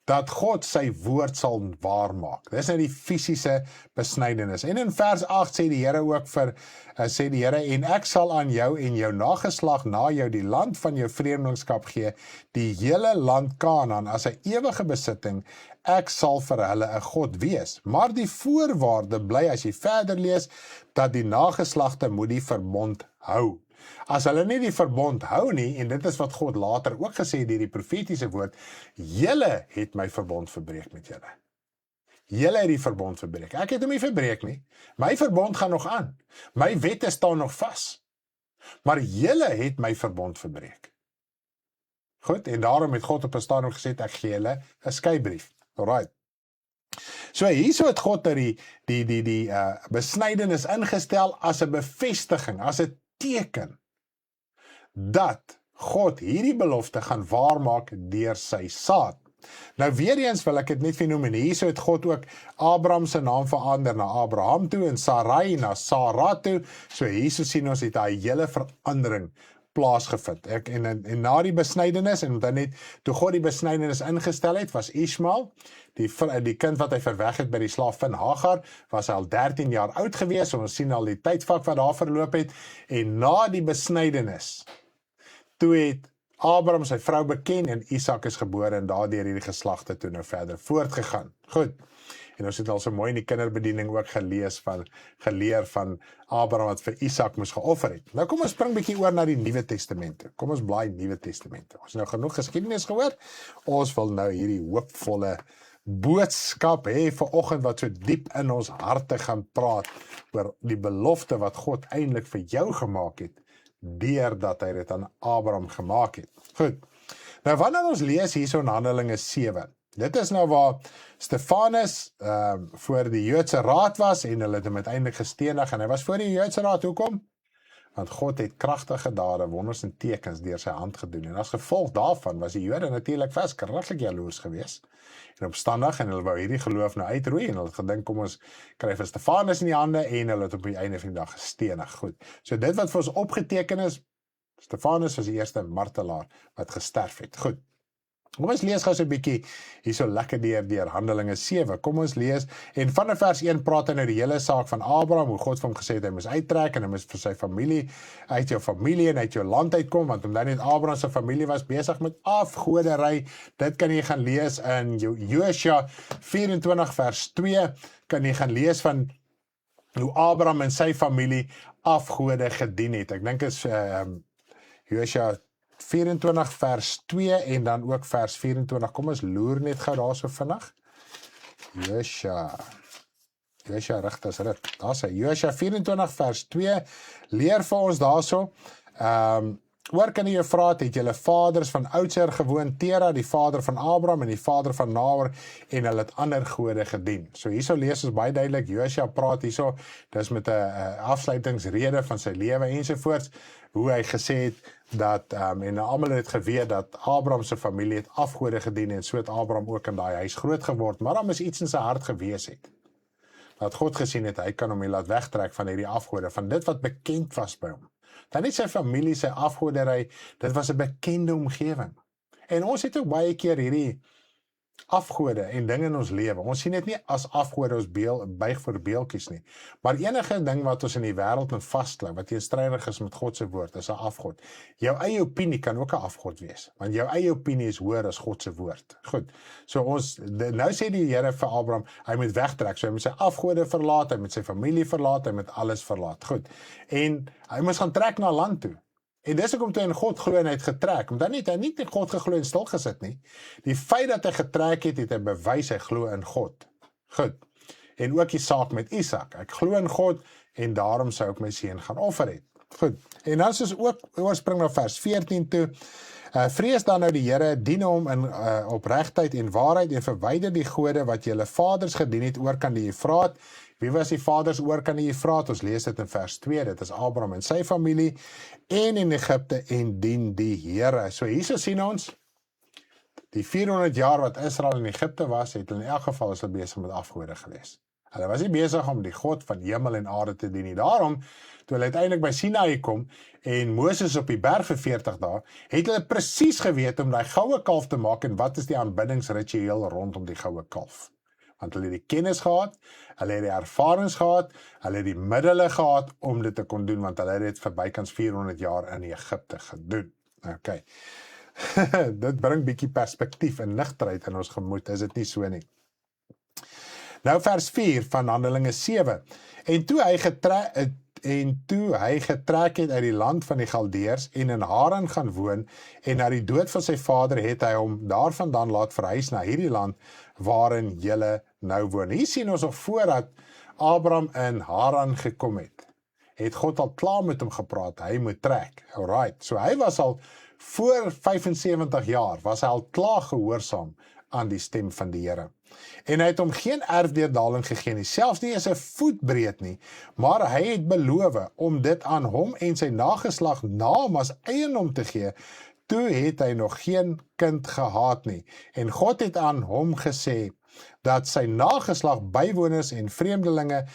dat God sy woord sal waarmaak. Dis nou die fisiese besnydenis. En in vers 8 sê die Here ook sê die Here, en ek sal aan jou en jou nageslag na jou die land van jou vreemdelingskap gee, die hele land Kanaan as 'n ewige besitting, ek sal vir hulle 'n God wees. Maar die voorwaarde bly, as jy verder lees, dat die nageslagte moet die verbond hou. As hulle nie die verbond hou nie, en dit is wat God later ook gesê het deur die profetiese woord, julle het my verbond verbreek met julle. Julle het die verbond verbreek. Ek het hom nie verbreek nie. My verbond gaan nog aan. My wette staan nog vas. Maar julle het my verbond verbreek. Goed, en daarom het God op 'n stadium gesê, ek gee julle 'n skeybrief. Alright. So hierso het God die besnydenis ingestel as 'n bevestiging, as 'n teken, dat God hierdie belofte gaan waarmaak deur sy saad. Nou weer eens wil ek dit net fenoem, en hierso het God ook Abraham se naam verander na Abraham toe, en Sarai na Sarah toe, so hierso sien ons het 'n hele verandering plaasgevind. En na die besnydenis, en dan net, toe God die besnydenis ingestel het, was Ismael, die kind wat hy verweg het by die slaafin Hagar, was al 13 jaar oud gewees, so ons sien al die tydvak wat daar verloop het, en na die besnydenis, toe het Abraham sy vrou beken, en Isak is gebore, en daardeur hierdie geslagte toe nou verder voortgegaan. Goed. En ons het al so mooi in die kinderbediening ook geleer van Abraham wat vir Isak moes geoffer het. Nou kom ons spring bietjie oor na die Nuwe Testamente. Kom ons blaai Nuwe Testamente. Ons het nou genoeg geskiedenis gehoor. Ons wil nou hierdie hoopvolle boodskap hê vanoggend wat so diep in ons harte gaan praat oor die belofte wat God eintlik vir jou gemaak het, deurdat hy dit aan Abraham gemaak het. Goed. Nou wanneer ons lees hierso in Handelinge 7, dit is nou waar Stefanus voor die Joodse raad was, en hulle het hom uiteindelik gestenig, en hy was voor die Joodse raad. Hoekom? Want God het kragtige dade, wonders en tekens deur sy hand gedoen, en as gevolg daarvan was die Jode natuurlik verskriklik jaloers geweest, en opstandig, en hulle wou hierdie geloof nou uitroei, en hulle het gedink, kom ons kry vir Stefanus in die hande, en hulle het op die einde van die dag gestenig. Goed, so dit wat vir ons opgeteken is, Stefanus was die eerste martelaar wat gesterf het. Goed. Kom ons lees gou so 'n bietjie hierso lekker deur Handelinge 7. Kom ons lees, en vanaf vers 1 praat hy nou die hele saak van Abraham, hoe God vir hom gesê het hy moes uittrek, en hy moes vir sy familie, uit jou familie en uit jou land uitkom, want omdat net Abraham se familie was besig met afgoderry. Dit kan jy gaan lees in Josua 24 vers 2, kan jy gaan lees van hoe Abraham en sy familie afgode gedien het. Ek dink is Josua 24 vers 2 en dan ook vers 24. Kom ons loer net gou daar so vinnig. Josua regtes rit. Daar sê Josua 24 vers 2 leer vir ons daarso. Oor kan die Eufraat het julle vaders van oudsher gewoon, Tera, die vader van Abraham en die vader van Nahor, en hulle het ander gode gedien. So hierso lees ons baie duidelik, Josua praat hierso, dis met 'n afsluitingsrede van sy lewe ensovoorts, hoe hy gesê het dat, en almal het geweet dat Abraham se familie het afgode gedien, en so het Abraham ook in daai huis groot geword, maar dan is iets in sy hart gewees het, dat God gesien het, hy kan hom nie laat wegtrek van hierdie afgode, van dit wat bekend was by hom. Dan nie sy familie, sy afgoderry, dit was 'n bekende omgewing. En ons het ook baie keer hierdie afgode en dinge in ons lewe. Ons sien dit nie as afgode, ons buig vir beeltjies nie. Maar enige ding wat ons in die wêreld moet vasklou, wat teenstrydig is met God se woord, is 'n afgod. Jou eie opinie kan ook 'n afgod wees, want jou eie opinie is hoër as God se woord. Goed, so nou sê die Here vir Abraham, hy moet wegtrek, so hy moet sy afgode verlaat, hy moet sy familie verlaat, hy moet alles verlaat. Goed, en hy moes gaan trek na land toe. En dis hoekom toe in God glo en hy het getrek, omdat hy nie in God geglo en stil gesit nie. Die feit dat hy getrek het, het hy bewys hy glo in God. Goed. En ook die saak met Isak. Ek glo in God en daarom sou ek my seun gaan offer het. Goed. En dan is ook oorspring na vers 14 toe. Vrees dan nou die Here, dien hom in opregtheid en waarheid en verwyder die gode wat julle vaders gedien het oor kan die Eufraat. Wie was die vaders oor kan die Efraat? Ons lees dit in vers 2, dit is Abraham en sy familie, en in Egipte, en dien die Here. So hierso sien ons, die 400 jaar wat Israel in Egipte was, het in elk geval is hulle besig met afgode gewees. Hulle was nie besig om die God van hemel en aarde te dien nie. Daarom, toe hulle uiteindelik by Sinaï kom, en Moses op die berg vir 40 dae, het hulle presies geweet om die goue kalf te maak, en wat is die aanbiddingsritueel rondom die goue kalf. Want hulle het die kennis gehad, hulle het die ervarings gehad, hulle het die middele gehad om dit te kon doen, want hulle het dit vir bykans 400 jaar in Egipte gedoen. Okay. Dit bring bietjie perspektief en nigterheid in ons gemoed, is dit nie so nie. Nou vers 4 van Handelinge 7. En toe hy getrek het uit die land van die Galdeërs en in Haran gaan woon, en na die dood van sy vader het hy hom daarvandaan laat verhuis na hierdie land waarin julle nou woon. Hier sien ons nog voordat Abraham in Haran gekom het God al klaar met hom gepraat, hy moet trek. Alright, so hy was al voor 75 jaar, was hy al klaar gehoorsaam aan die stem van die Here. En hy het hom geen erfdeurdaling gegee nie, selfs nie eens 'n voetbreed nie, maar hy het beloof om dit aan hom en sy nageslag na hom as eiendom te gee. Toe het hy nog geen kind gehad nie, en God het aan hom gesê, dat sy nageslag bywoners en vreemdelinge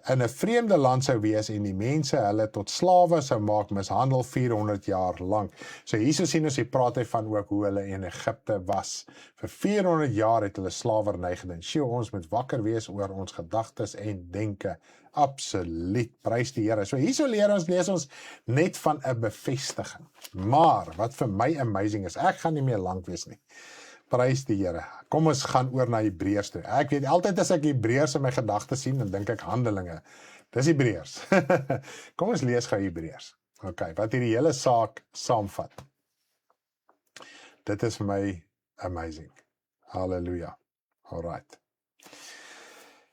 in 'n vreemde land sou wees, en die mense hulle tot slawe sou maak, mishandel 400 jaar lank. So hierso sien ons, praat hy van ook hoe hulle in Egipte was. Vir 400 jaar het hulle slawerny gedien. Sjoe, ons moet wakker wees oor ons gedagtes en denke. Absoluut, prys die Here. So hierso lees ons net van 'n bevestiging. Maar, wat vir my amazing is, ek gaan nie meer lank wees nie. Prys die Here. Kom ons gaan oor na Hebreërs toe. Ek weet altyd as ek Hebreërs in my gedagtes sien, dan dink ek Handelinge. Dis Hebreërs. Kom ons lees gou Hebreërs. Okay, wat hierdie hele saak saamvat. Dit is vir my amazing. Halleluja. Alright.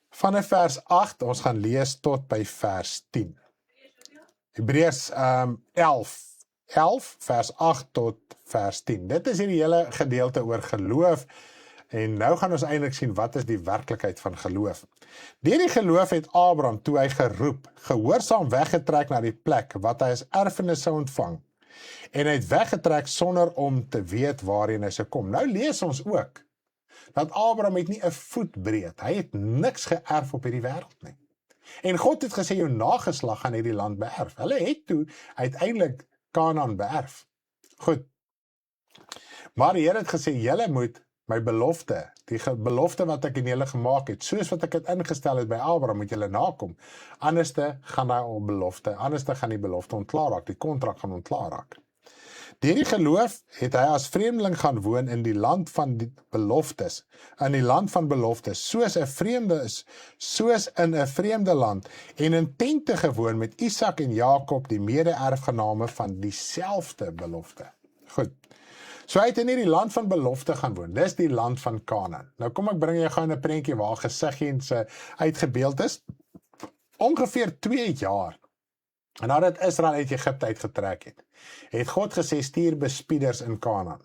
Vanaf vers 8, ons gaan lees tot by vers 10. Hebreërs 11 vers 8 tot vers 10. Dit is hierdie hele gedeelte oor geloof, en nou gaan ons eintlik sien wat is die werklikheid van geloof. Deur die geloof het Abraham, toe hy geroep, gehoorsaam weggetrek na die plek wat hy as erfenis sou ontvang, en hy het weggetrek sonder om te weet waarheen hy sou kom. Nou lees ons ook dat Abraham het nie 'n voetbreed, hy het niks geërf op hierdie wêreld nie. En God het gesê, jou nageslag gaan hierdie land beerf. Hulle het toe uiteindelik Kanaan beerf. Goed. Maar die Here het gesê, julle moet my belofte, die belofte wat ek in julle gemaak het, soos wat ek het ingestel het by Abraham, moet julle nakom. Anderste gaan die belofte ontklaar raak, die kontrak gaan ontklaar raak. Deur die geloof het hy as vreemdeling gaan woon in die land van die beloftes, soos in 'n vreemde land, en in tente gewoon met Isak en Jakob, die mede-erfgename van dieselfde belofte. Goed. So hy het in hierdie land van belofte gaan woon. Dis die land van Kanaan. Nou kom ek bring jou gou 'n prentjie waar gesiggies uitgebeeld is. Ongeveer 2 jaar nadat Israel uit Egipte uitgetrek het God gesê, stuur bespieders in Kanaan.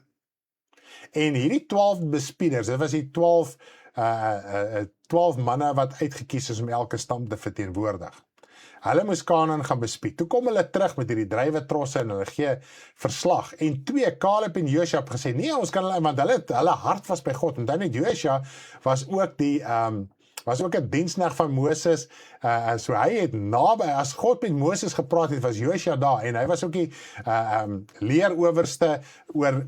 En hierdie 12 bespieders, dit was die 12 manne wat uitgekies is om elke stam te verteenwoordig. Hulle moes Kanaan gaan bespied. Toe kom hulle terug met hierdie druiwetrosse en hulle gee verslag. En 2, Caleb en Joshua het gesê, nee, ons kan hulle, want hulle hart was by God. En dan het Joshua was ook ook 'n diensknegt van Moses, so hy het naby, as God met Moses gepraat het, was Joshua daar, en hy was ook die leerowerste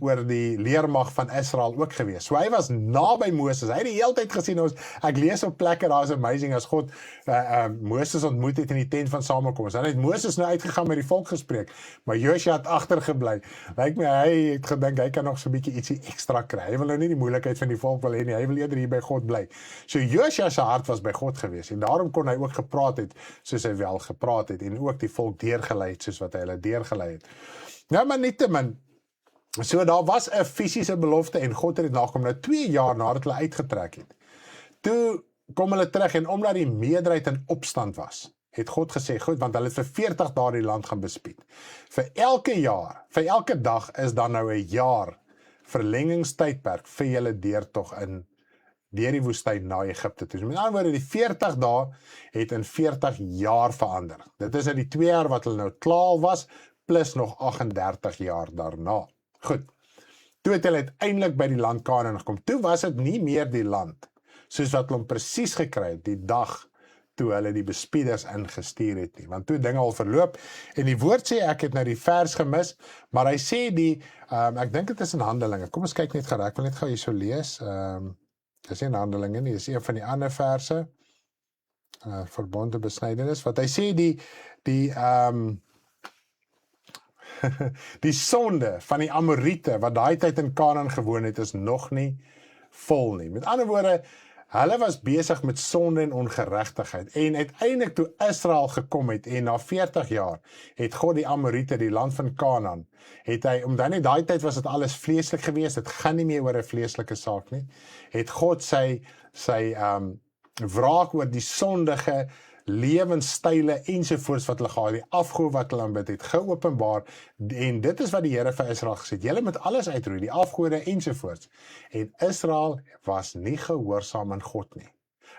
oor die leermag van Israel ook gewees. So hy was naby Moses, hy het die hele tyd gesien, ek lees op plekke, daar is amazing, as God Moses ontmoet het in die tent van samekoms, dan het Moses nou uitgegaan met die volk gespreek, maar Joshua het agtergebly. Lyk my, hy het gedink, hy kan nog so 'n bietjie ietsie ekstra kry, hy wil nou nie die moeilikheid van die volk wil hê nie, hy wil eerder hier by God bly. So Joshua se hart was by God gewees, en daarom kon hy ook gepraat het, soos hy wel gepraat het, en ook die volk deurgelei het, soos wat hy hulle deurgelei het. Nou, maar nietemin, so daar was 'n fisiese belofte, en God het dit nagekom, nou 2 jaar nadat hulle uitgetrek het. Toe kom hulle terug, en omdat die meerderheid in opstand was, het God gesê, goed, want hulle het vir 40 dae die land gaan bespied. Vir elke dag is dan nou 'n jaar verlengingstydperk vir julle deurtog in deur die woestyn na Egipte toe. Met ander woorde, die 40 dae het in 40 jaar verander. Dit is in die 2 jaar wat hulle nou klaar was, plus nog 38 jaar daarna. Goed, toe het hulle uiteindelik by die land Kanaan gekom. Toe was dit nie meer die land, soos wat hulle hom presies gekry het, die dag toe hulle die bespieders ingestuur het nie, want toe dinge al verloop, en die woord sê, ek het nou die vers gemis, maar hy sê ek dink dit is in Handelinge, kom ons kyk net gou, ek wil net gou hier so lees, dit is nie in Handelinge nie, dit is een van die ander verse, verbonde besnydenis, wat hy sê die sonde van die Amoriete, wat daai tyd in Kanaan gewoon het, is nog nie vol nie. Met ander woorde, hulle was besig met sonde en ongeregtigheid, en uiteindelik toe Israel gekom het, en na 40 jaar, het God die Amoriete, die land van Kanaan, het hy, omdat in daai tyd was dit alles vleeslik geweest, dit gaan nie meer oor 'n vleeslike saak nie, het God sy wraak oor die sondige lewenstyle ensovoorts wat hulle gehad, die afgod wat hulle aanbid het, geopenbaar, en dit is wat die Here vir Israel gesê het, julle moet alles uitroei, die afgode ensovoorts, en Israel was nie gehoorsaam aan God nie.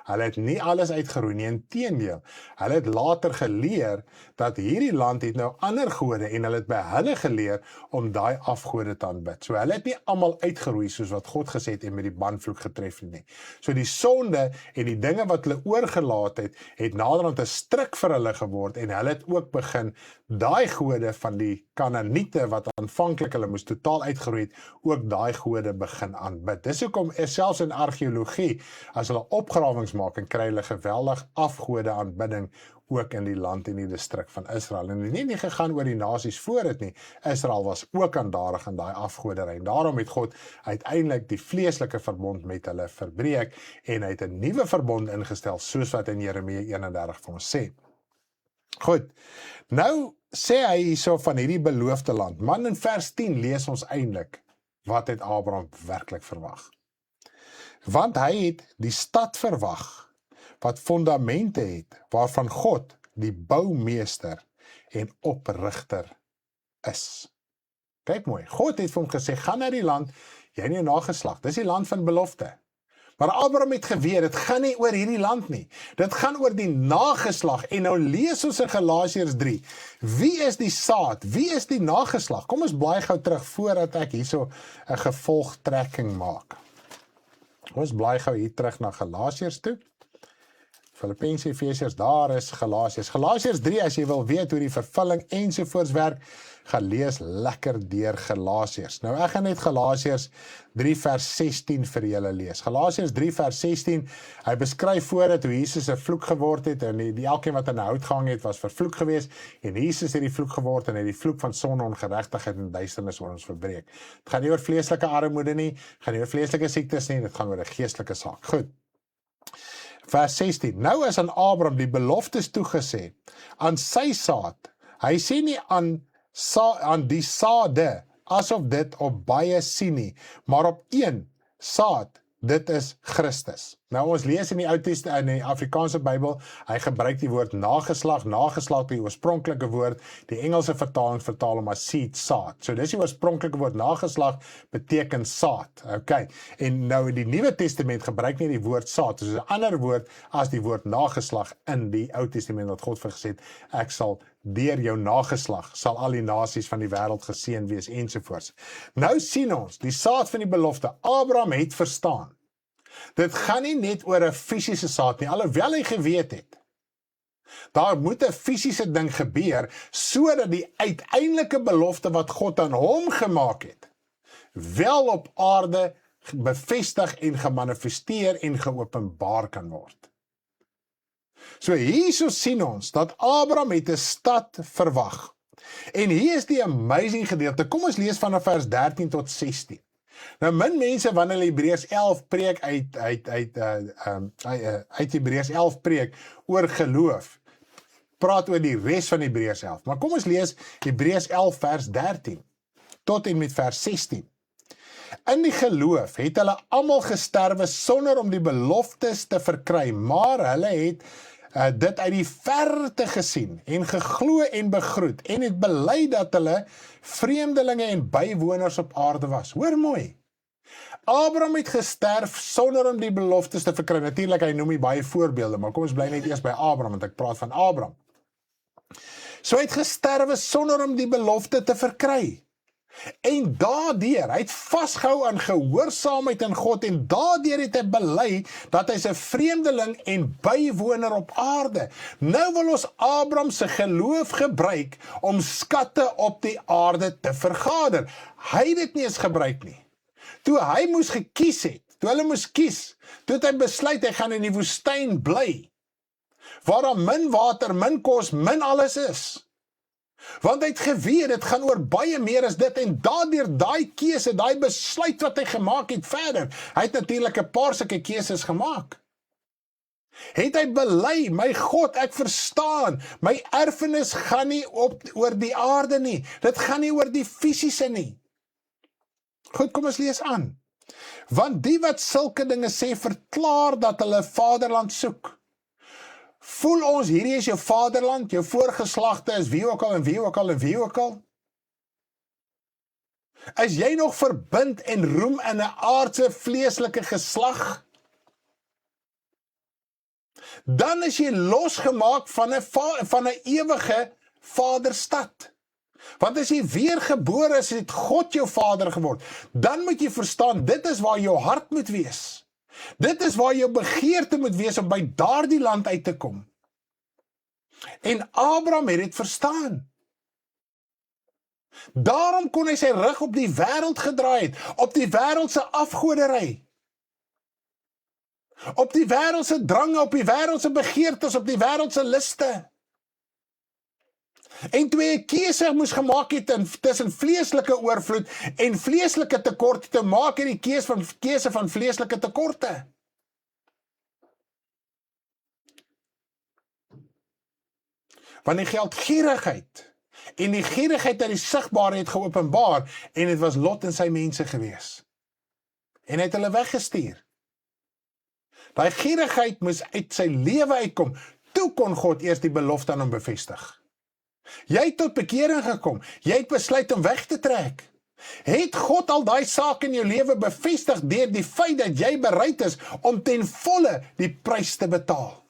Hulle het nie alles uitgeroei nie, inteendeel, hulle het later geleer, dat hierdie land het nou ander gode, en hulle het by hulle geleer, om daai afgode te aanbid. So hulle het nie almal uitgeroei, soos wat God gesê het, en met die banvloek getref nie. So die sonde, en die dinge wat hulle oorgelaat het, het naderhand 'n stryk vir hulle geword, en hulle het ook begin, daai gode van die Kanaaniete, wat aanvanklik hulle moes totaal uitgeroei het, ook daai gode begin aanbid. Dis hoekom, selfs in argeologie, as hulle opgrawings maak, en kry hulle geweldig afgode aanbidding, ook in die land en die distrik van Israel. En dit het nie gegaan oor die nasies voor dit nie. Israel was ook aandadig aan daai afgoderry. En daarom het God uiteindelik die vleeslike verbond met hulle verbreek, en hy het 'n nuwe verbond ingestel, soos wat in Jeremia 31 vir ons sê. Goed, nou sê hy hierso van hierdie beloofde land. Man, in vers 10 lees ons eintlik, wat het Abraham werklik verwag? Want hy het die stad verwag, wat fondamente het, waarvan God die boumeester en oprigter is. Kyk mooi, God het vir hom gesê, gaan na die land, jy en jou nageslag, dis die land van belofte. Maar Abraham het geweet, dit gaan nie oor hierdie land nie, dit gaan oor die nageslag, en nou lees ons in Galasiërs 3, wie is die saad, wie is die nageslag? Kom ons blaai gou terug, voordat ek hierso 'n gevolgtrekking maak. Kom ons blaai gou hier terug na Galasiërs toe, Filippense, Efesiërs, daar is Galasiërs. Galasiërs 3, as jy wil weet hoe die vervulling ensovoorts werk, gaan lees lekker deur Galasiërs. Nou ek gaan net Galasiërs 3 vers 16 vir julle lees. Galasiërs 3 vers 16, hy beskryf voordat hoe Jesus 'n vloek geword het, en elkeen wat aan 'n hout gehang het, was vervloek geweest, en Jesus het die vloek geword, en het die vloek van sonde, ongeregtigheid en duisternis oor ons verbreek. Het gaan nie oor vleeslike armoede nie, het gaan nie oor vleeslike siektes nie, dit gaan oor 'n geestelike saak. Goed. Vers 16, nou is aan Abraham die beloftes toegesê, aan sy saad, hy sê nie aan die saade, asof dit op baie sien nie, maar op een saad, dit is Christus. Nou ons lees in die Ou Testament, in die Afrikaanse Bybel, hy gebruik die woord nageslag die oorspronklike woord, die Engelse vertaling vertaal hom as seed, saad. So dis die oorspronklike woord, nageslag beteken saad, okay. En nou in die Nuwe Testament gebruik nie die woord saad, dus 'n ander woord as die woord nageslag in die Ou Testament, wat God gesê het, ek sal deur jou nageslag, sal al die nasies van die wêreld geseën wees, ensovoorts. Nou sien ons, die saad van die belofte, Abraham het verstaan, dit gaan nie net oor 'n fisiese saad nie, alhoewel hy geweet het, daar moet 'n fisiese ding gebeur, sodat die uiteindelike belofte wat God aan hom gemaak het, wel op aarde bevestig en gemanifesteer en geopenbaar kan word. So hierso sien ons, dat Abraham het 'n stad verwag. En hier is die amazing gedeelte, kom ons lees vanaf vers 13 tot 16. Nou min mense wanneer hulle Hebreërs 11 preek uit Hebreërs 11 preek oor geloof, praat oor die res van Hebreërs 11. Maar kom ons lees Hebreërs 11 vers 13 tot en met vers 16. In die geloof het hulle almal gesterwe sonder om die beloftes te verkry, maar hulle het dit uit die verte gesien en geglo en begroet en het bely dat hulle vreemdelinge en bywoners op aarde was. Hoor mooi. Abraham het gesterf sonder om die beloftes te verkry. Natuurlik, hy noem nie baie voorbeelde, maar kom ons bly net eers by Abraham, want ek praat van Abraham. So hy het gesterwe sonder om die belofte te verkry. En daardeur, hy het vasgehou aan gehoorsaamheid in God, en daardeur het hy bely dat hy 'n vreemdeling en bywoner op aarde. Nou wil ons Abraham se geloof gebruik om skatte op die aarde te vergader. Hy het dit nie eens gebruik nie. Toe hy moes gekies het, toe hulle moes kies, toe het hy besluit hy gaan in die woestyn bly, waar daar min water, min kos, min alles is. Want hy het geweet, dit gaan oor baie meer as dit, en daardeur daai keuse, daai besluit wat hy gemaak het verder, hy het natuurlik 'n paar sulke keuses gemaak. Het hy bely, my God, ek verstaan, my erfenis gaan nie oor die aarde nie, dit gaan nie oor die fisiese nie. Goed, kom ons lees aan. Want die wat sulke dinge sê, verklaar dat hulle vaderland soek. Voel ons, hierdie is jou vaderland, jou voorgeslagte is wie ook al en wie ook al en wie ook al? Is jy nog verbind en roem in 'n aardse vleeslike geslag? Dan is jy losgemaak van 'n ewige vaderstad. Want as jy weergebore is, het God jou vader geword. Dan moet jy verstaan, dit is waar jou hart moet wees. Dit is waar jou begeerte moet wees om by daardie land uit te kom. En Abraham het dit verstaan. Daarom kon hy sy rug op die wêreld gedraai het, op die wêreldse afgoderry, op die wêreldse drange, op die wêreldse begeertes, op die wêreldse liste. En toe hy 'n keuse moes gemaak het tussen vleeslike oorvloed en vleeslike tekorte, te maak hy die keuse van vleeslike tekorte. Want die geldgierigheid en die gierigheid uit die sigbare het geopenbaar, en dit was Lot en sy mense gewees. En hy het hulle weggestuur. Daai gierigheid moes uit sy lewe uitkom. Toe kon God eers die belofte aan hom bevestig. Jy het tot bekering gekom, jy het besluit om weg te trek. Het God al daai saak in jou lewe bevestig deur die feit dat jy bereid is om ten volle die prys te betaal?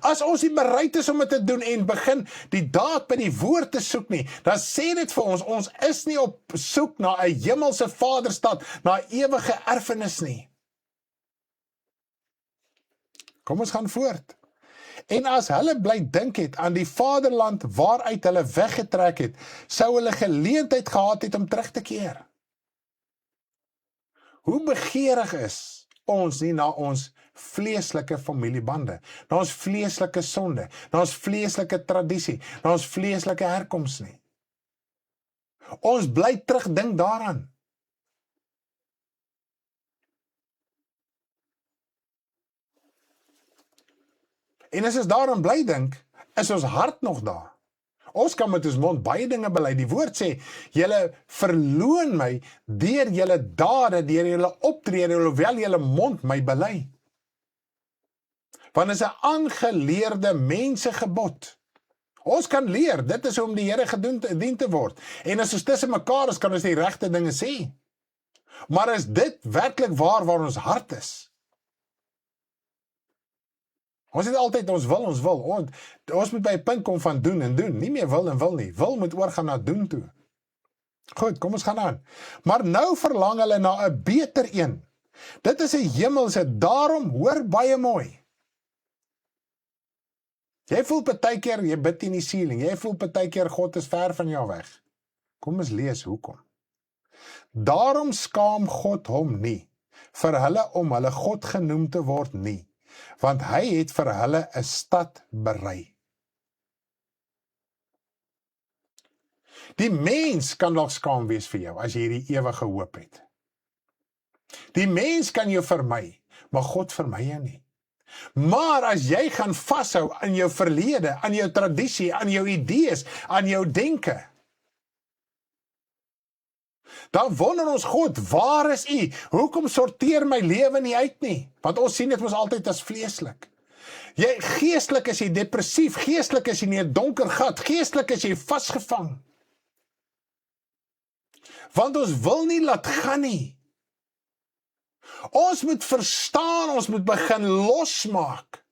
As ons nie bereid is om dit te doen en begin die daad by die woord te soek nie, dan sê dit vir ons is nie op soek na 'n hemelse vaderstad, na 'n ewige erfenis nie. Kom ons gaan voort. En as hulle bly dink het aan die vaderland waaruit hulle weggetrek het, sou hulle geleentheid gehad het om terug te keer. Hoe begeerig is ons nie na ons vleeslike familiebande, na ons vleeslike sonde, na ons vleeslike tradisie, na ons vleeslike herkoms nie. Ons bly terugdink daaraan. En as ons daaraan bly dink, is ons hart nog daar. Ons kan met ons mond baie dinge bely. Die woord sê, julle verloon my deur julle dade, deur julle optrede, hoewel julle mond my bely. Want dit is 'n aangeleerde mensegebod. Ons kan leer, dit is hoe om die Here gedien te word. En as ons tussen mekaar is, kan ons die regte dinge sê. Maar is dit werklik waar ons hart is? Ons het altyd ons wil. Ons moet by 'n punt kom van doen en doen. Nie meer wil en wil nie. Wil moet oorgaan na doen toe. Goed, kom ons gaan aan. Maar nou verlang hulle na 'n beter een. Dit is 'n hemelse, daarom hoor baie mooi. Jy voel partykeer, jy bid in die ceiling. Jy voel partykeer God is ver van jou weg. Kom ons lees hoekom. Daarom skaam God hom nie vir hulle om hulle God genoem te word nie. Want hy het vir hulle 'n stad berei. Die mens kan dalk skaam wees vir jou, as jy hierdie ewige hoop het. Die mens kan jou vermy, maar God vermy jou nie. Maar as jy gaan vashou aan jou verlede, aan jou tradisie, aan jou idees, aan jou denke, dan wonder ons, God, waar is U? Hoekom sorteer my lewe nie uit nie? Want ons sien dit mos altyd as vleeslik. Geestelik is jy depressief, geestelik is jy in 'n donker gat, geestelik is jy vasgevang. Want ons wil nie laat gaan nie. Ons moet verstaan, ons moet begin losmaak,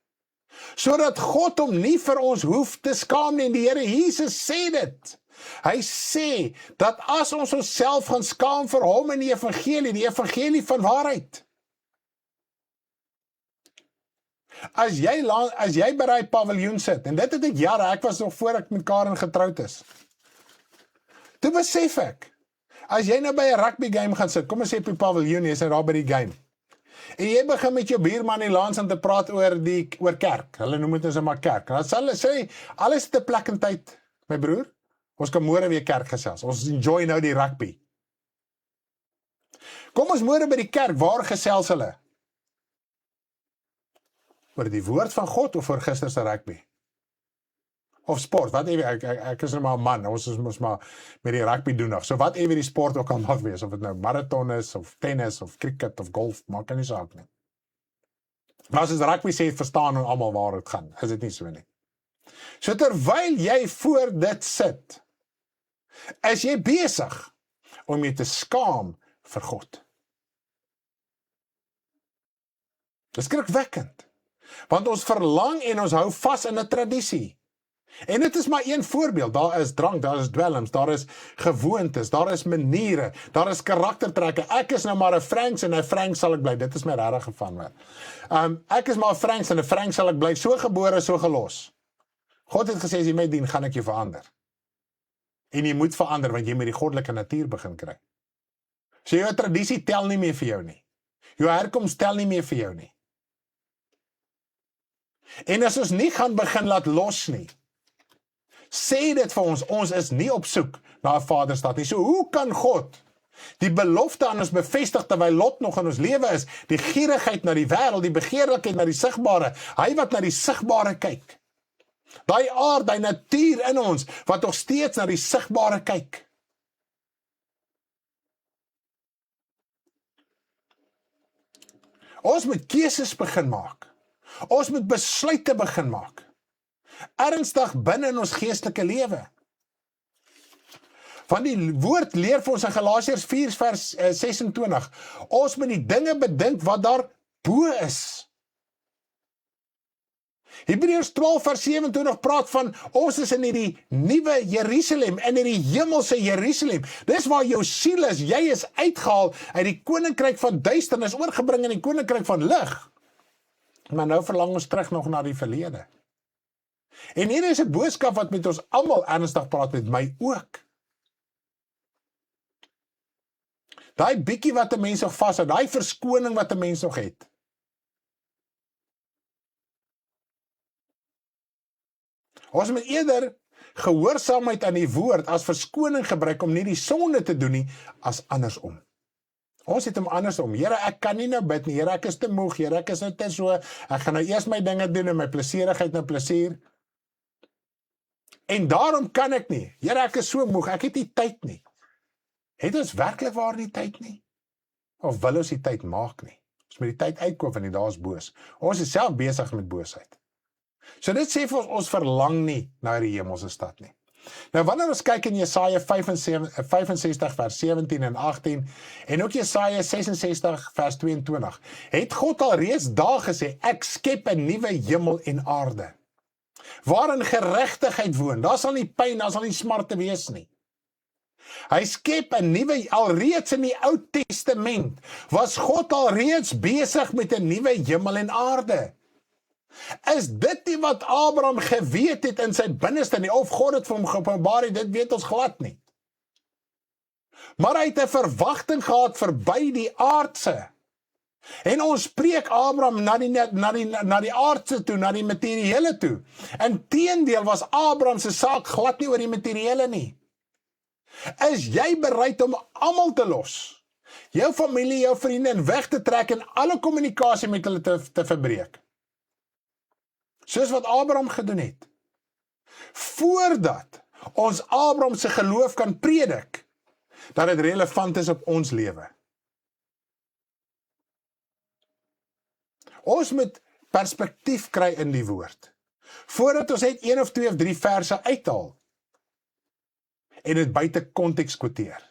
sodat God hom nie vir ons hoef te skaam nie. En die Here Jesus sê dit. Hy sê, dat as ons onsself gaan skaam vir hom in die evangelie van waarheid. As jy by die paviljoen sit, en dit het ek jare, ek was nog voor ek met Karen getroud is. Toe besef ek, as jy nou by 'n rugby game gaan sit, kom ons sê op die paviljoen, jy is nou daar by die game, en jy begin met jou buurman in die lands aan te praat oor kerk, hulle noem dit nou maar kerk, en dan sal hulle sê, alles te plek en tyd, my broer, ons kan môre weer kerk gesels, ons enjoy nou die rugby. Kom ons môre by die kerk, waar gesels hulle? Oor die woord van God of oor gister se rugby? Of sport, wat ek is nou maar 'n man, ons is maar met die rugby doen nog, so wat ewe die sport ook al mag wees, of dit nou marathon is, of tennis, of cricket, of golf, maak nie saak nie. Maar as ons rugby sê, verstaan ons almal waar dit gaan, is dit nie so nie. So terwyl jy voor dit sit, is jy besig om jy te skaam vir God. Dis skrikwekkend, want ons verlang en ons hou vas in 'n tradisie. En dit is maar een voorbeeld, daar is drank, daar is dwelms, daar is gewoontes, daar is maniere, daar is karaktertrekke. Ek is nou maar 'n Franks en 'n Frank sal ek bly, dit is my regtig gevan. Ek is maar 'n Franks en 'n Frank sal ek bly, so gebore, so gelos. God het gesê, as jy my dien, gaan ek jou verander. En jy moet verander, want jy moet die goddelike natuur begin kry. So jou tradisie tel nie meer vir jou nie. Jou herkoms tel nie meer vir jou nie. En as ons nie gaan begin laat los nie, sê dit vir ons is nie op soek na 'n vaderstad nie. So hoe kan God die belofte aan ons bevestig terwyl lot nog in ons lewe is, die gierigheid na die wêreld, die begeerlikheid na die sigbare, hy wat na die sigbare kyk. Daai aard, daai natuur in ons, wat nog steeds na die sigbare kyk. Ons moet keuses begin maak. Ons moet besluite begin maak. Ernstig binne in ons geestelike lewe. Want die woord leer vir ons in Galasiërs 4 vers 26, ons moet die dinge bedink wat daar bo is. Hebreërs 12 vers 27 praat van, ons is in hierdie nuwe Jerusalem, in hierdie hemelse Jerusalem. Dis waar jou siel is, jy is uitgehaal uit die koninkryk van duisternis, oorgebring in die koninkryk van lig. Maar nou verlang ons terug nog na die verlede. En hier is 'n boodskap wat met ons almal ernstig praat, met my ook. Daai bietjie wat 'n mens nog vashou, daai verskoning wat 'n mens nog het. Ons moet eerder gehoorsaamheid aan die woord as verskoning gebruik om nie die sonde te doen nie, as andersom. Ons het hom andersom. Here, ek kan nie nou bid nie. Here, ek is te moeg. Here, ek is nou te so. Ek gaan nou eers my dinge doen en my plesierigheid nou plesier. En daarom kan ek nie. Here, ek is so moeg. Ek het nie tyd nie. Het ons werklik waar nie tyd nie? Of wil ons die tyd maak nie? Ons moet die tyd uitkoop want die dae is boos. Ons is self besig met boosheid. So dit sê vir ons verlang nie na die hemelse stad nie. Nou wanneer ons kyk in Jesaja 65 vers 17 en 18 en ook Jesaja 66 vers 22, het God al reeds daar gesê, ek skep 'n nuwe hemel en aarde, waarin geregtigheid woon. Daar sal nie pyn, daar sal nie smarte wees nie. Hy skep 'n nuwe, alreeds in die Ou Testament, was God alreeds besig met 'n nuwe hemel en aarde. Is dit nie wat Abraham geweet het in sy binneste nie, of God het vir hom geopenbaar het, dit weet ons glad nie. Maar hy het 'n verwagting gehad verby die aardse. En ons spreek Abraham na die aardse toe, na die materiële toe. Inteendeel was Abraham se saak glad nie oor die materiële nie. Is jy bereid om almal te los? Jou familie, jou vriende en weg te trek en alle kommunikasie met hulle te verbreek? Soos wat Abraham gedoen het. Voordat ons Abraham se geloof kan predik, dat dit relevant is op ons lewe. Ons moet perspektief kry in die woord. Voordat ons net 1 of 2 of 3 verse uithaal en dit buite konteks quoteer.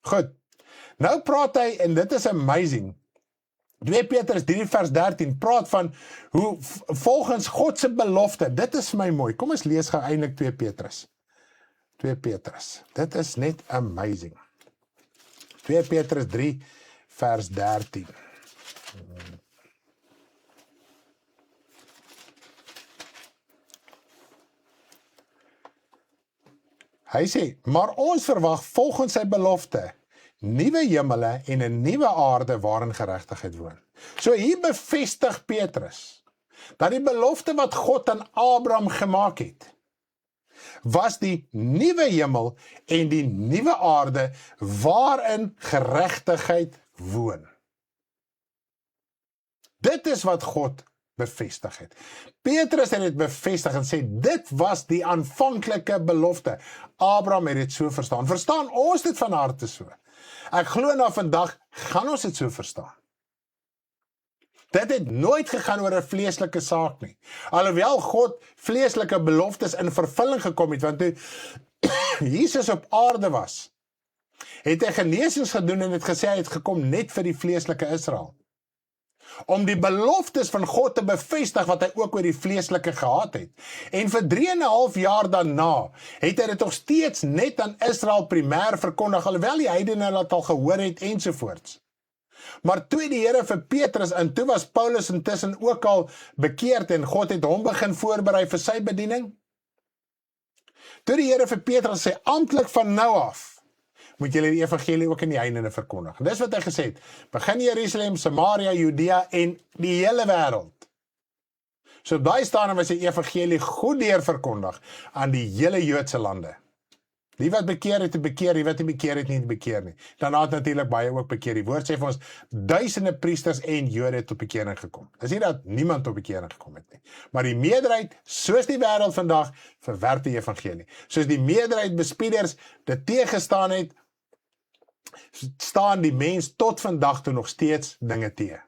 Goed, nou praat hy, en dit is amazing, 2 Petrus 3 vers 13 praat van hoe volgens God se belofte, dit is vir my mooi, kom ons lees gou eintlik 2 Petrus. 2 Petrus, dit is net amazing. 2 Petrus 3 vers 13. Hy sê, maar ons verwag volgens sy belofte nuwe hemele en 'n nuwe aarde waarin geregtigheid woon. So hier bevestig Petrus dat die belofte wat God aan Abraham gemaak het, was die nuwe hemel en die nuwe aarde waarin geregtigheid woon. Dit is wat God bevestig het. Petrus het dit bevestig en sê, dit was die aanvanklike belofte. Abraham het dit so verstaan. Verstaan ons dit van harte so? Ek glo na vandag, gaan ons dit so verstaan. Dit het nooit gegaan oor 'n vleeslike saak nie. Alhoewel God vleeslike beloftes in vervulling gekom het, want toe Jesus op aarde was, het hy genesings gedoen en het gesê hy het gekom net vir die vleeslike Israel. Om die beloftes van God te bevestig wat hy ook oor die vleeslike gehad het. En vir 3,5 jaar daarna het hy dit nog steeds net aan Israel primêr verkondig, alhoewel die heidene dit al gehoor het ensovoorts. Maar toe die Here vir Petrus en toe was Paulus intussen ook al bekeerd en God het hom begin voorberei vir sy bediening. Toe die Here vir Petrus sê, amptelik van nou af, moet julle die evangelie ook in die heidene verkondig. En dis wat hy gesê het, begin Jerusalem, Samaria, Judea en die hele wêreld. So daai staan was die evangelie goed deur verkondig aan die hele Joodse lande. Die wat bekeer het, bekeer, die wat nie bekeer het, nie bekeer nie. Daarna het natuurlik baie ook bekeer. Die woord sê vir ons, duisende priesters en Jode het tot bekering gekom. Dis nie dat niemand tot bekering gekom het nie. Maar die meerderheid, soos die wêreld vandag, verwerp die evangelie. Soos die meerderheid bespieders dit teëgestaan het, staan die mens tot vandag toe nog steeds dinge teë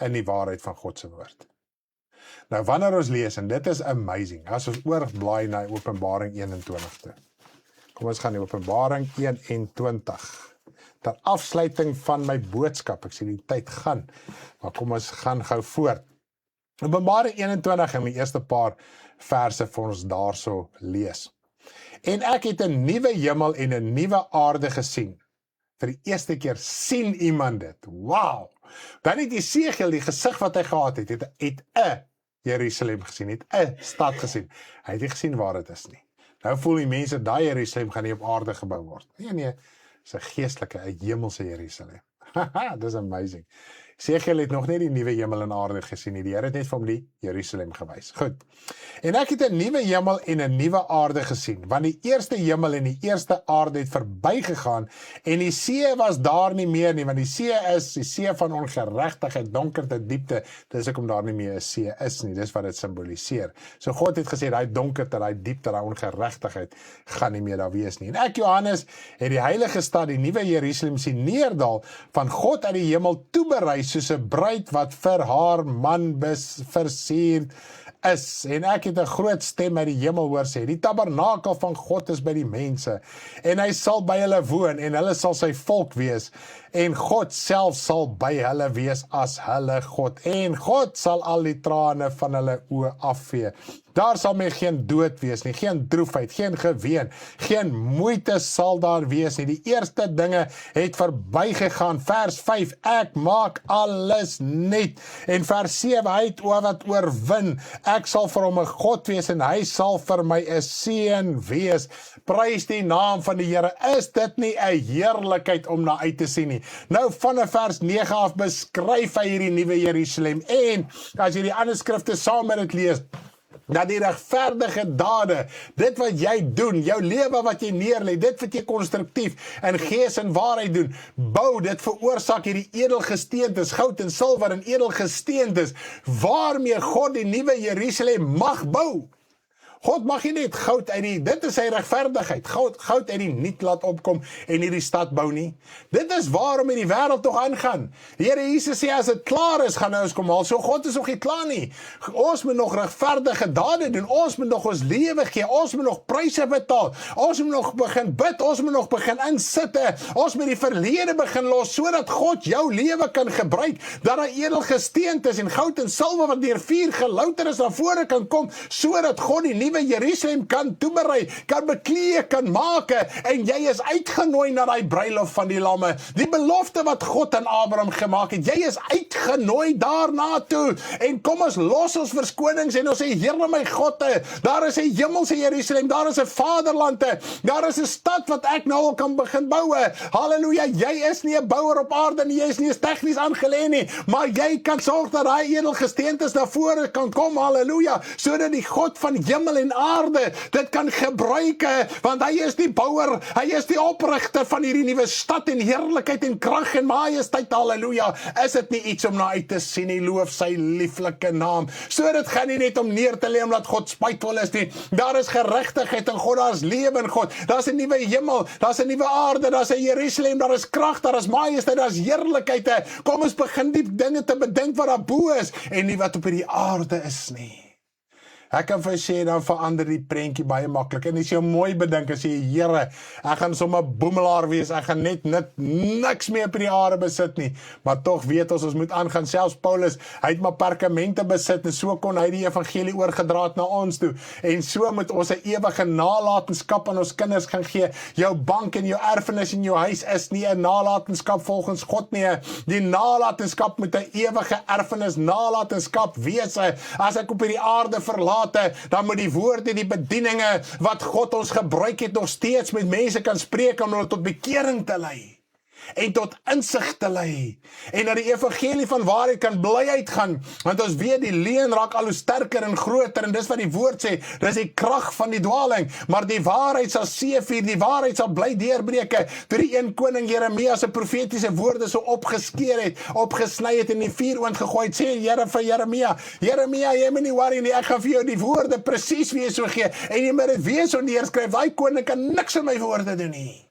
in die waarheid van God se woord. Nou wanneer ons lees, en dit is amazing, as ons oorblaai na Openbaring 21 toe. Kom ons gaan die Openbaring 21. Ter afsluiting van my boodskap, ek sien die tyd gaan, maar kom ons gaan gou voort. Openbaring 21 en my eerste paar verse vir ons daarso lees. En ek het 'n nuwe hemel en 'n nuwe aarde gesien. Vir die eerste keer sien iemand dit. Wow! Dan het Jesegiel die gesig wat hy gehad het 'n Jerusalem gesien, het 'n stad gesien. Hy het nie gesien waar dit is nie. Nou voel die mense, daai Jerusalem gaan nie op aarde gebou word. Nee, is 'n geestelike, 'n hemelse Jerusalem. Haha, dis amazing. Jesegiel het nog nie die nuwe hemel en aarde gesien nie. Die Here het net vir hom die Jerusalem gewys. Goed. En ek het 'n nuwe hemel en 'n nuwe aarde gesien, want die eerste hemel en die eerste aarde het verbygegaan en die see was daar nie meer nie, want die see is die see van ongeregtigheid, donkerte, diepte. Dis hoekom daar nie meer 'n see is nie. Dis wat dit simboliseer. So God het gesê daai donkerte, daai diepte, daai ongeregtigheid gaan nie meer daar wees nie. En ek Johannes het die heilige stad, die nuwe Jerusalem sien neerdal van God uit die hemel toeberei soos 'n bruid wat vir haar man versierd is. En ek het 'n groot stem uit die hemel hoor sê, die tabernakel van God is by die mense, en hy sal by hulle woon, en hulle sal sy volk wees, en God self sal by hulle wees as hulle God, en God sal al die trane van hulle oë afvee. Daar sal meer geen dood wees nie, geen droefheid, geen geween, geen moeite sal daar wees nie. Die eerste dinge het verbygegaan. Vers 5, ek maak alles nuut. En vers 7, hy het wat oorwin. Ek sal vir hom 'n God wees en hy sal vir my 'n seun wees. Prys die naam van die Here. Is dit nie 'n heerlikheid om na uit te sien nie? Nou van vers 9 af beskryf hy hierdie nuwe Jerusalem. En as jy die ander skrifte saam met dit lees, dat die regverdige dade, dit wat jy doen, jou lewe wat jy neerlê, dit wat jy konstruktief en gees en waarheid doen, bou, dit veroorsaak hierdie edelgesteentes, goud en silwer en edelgesteentes, waarmee God die nuwe Jerusalem mag bou. God mag nie net goud uit die, dit is sy regverdigheid, goud uit die niet laat opkom en hierdie stad bou nie. Dit is waarom die wêreld nog aangaan. Die Here Jesus sê, as dit klaar is, gaan hy ons kom haal. So God is nog nie klaar nie. Ons moet nog regverdige dade doen, ons moet nog ons lewe gee, ons moet nog pryse betaal, ons moet nog begin bid, ons moet nog begin insitte, ons moet die verlede begin los, sodat God jou lewe kan gebruik, dat daar edelgesteentes en goud en silwer wat deur vuur gelouter is na vore kan kom, sodat God die nuwe Jerusalem kan toeberei, kan beklee, kan maak, en jy is uitgenooi na die bruilof van die lamme. Die belofte wat God aan Abraham gemaak het, jy is uitgenooi daarna toe, en kom ons los ons verskonings, en ons sê, Here my God, daar is 'n hemelse Jerusalem, daar is 'n vaderland, daar is 'n stad wat ek nou al kan begin bou. Halleluja, jy is nie 'n bouer op aarde nie, jy is nie tegnies aangelê nie, maar jy kan sorg dat daai edelgesteentes na vore kan kom, halleluja, sodat die God van hemel en aarde dit kan gebruik, want hy is die bouer, hy is die oprigter van hierdie nuwe stad en heerlikheid en krag en majesteit, halleluja. Is dit nie iets om na uit te sien nie? Loof sy lieflike naam. So dit gaan nie net om neer te lê omdat God spytvol is nie. Daar is geregtigheid in God, daar is lewe in God, daar is 'n nuwe hemel, daar is 'n nuwe aarde, daar is 'n Jerusalem, daar is krag, daar is majesteit, daar is heerlikheid. Kom ons begin die dinge te bedink wat daar bo is en nie wat op hierdie aarde is nie. Ek kan vir sê, dan verander die prentjie baie maklik. En as jy mooi bedink, as jy, Here, ek gaan sommer boemelaar wees, ek gaan net niks meer op die aarde besit nie. Maar tog weet ons moet aangaan. Selfs Paulus, hy het maar perkamente besit, en so kon hy die evangelie oorgedra het na ons toe. En so moet ons 'n ewige nalatenskap aan ons kinders gaan gee. Jou bank en jou erfenis in jou huis is nie 'n nalatenskap volgens God nie. Die nalatenskap moet 'n ewige erfenis, nalatenskap wees. As ek op hierdie aarde verlaat, dan moet die woorde, die bedieninge wat God ons gebruik het, nog steeds met mense kan spreek om hulle tot bekering te lei en tot insig te lei en dat die evangelie van waarheid kan bly uitgaan, want ons weet die leuen raak al hoe sterker en groter, en dis wat die woord sê, dis die krag van die dwaling, maar die waarheid sal seëvier, die waarheid sal bly deurbreek. Toe die een koning Jeremia se profetiese woorde so opgeskeer het, opgesny het en in die vuuroond gegooi het, sê Here vir Jeremia, jy moet nie worry nie, ek gaan vir jou die woorde presies weer so gee, en jy moet dit weer so neerskryf, daai koning kan niks in my woorde doen nie.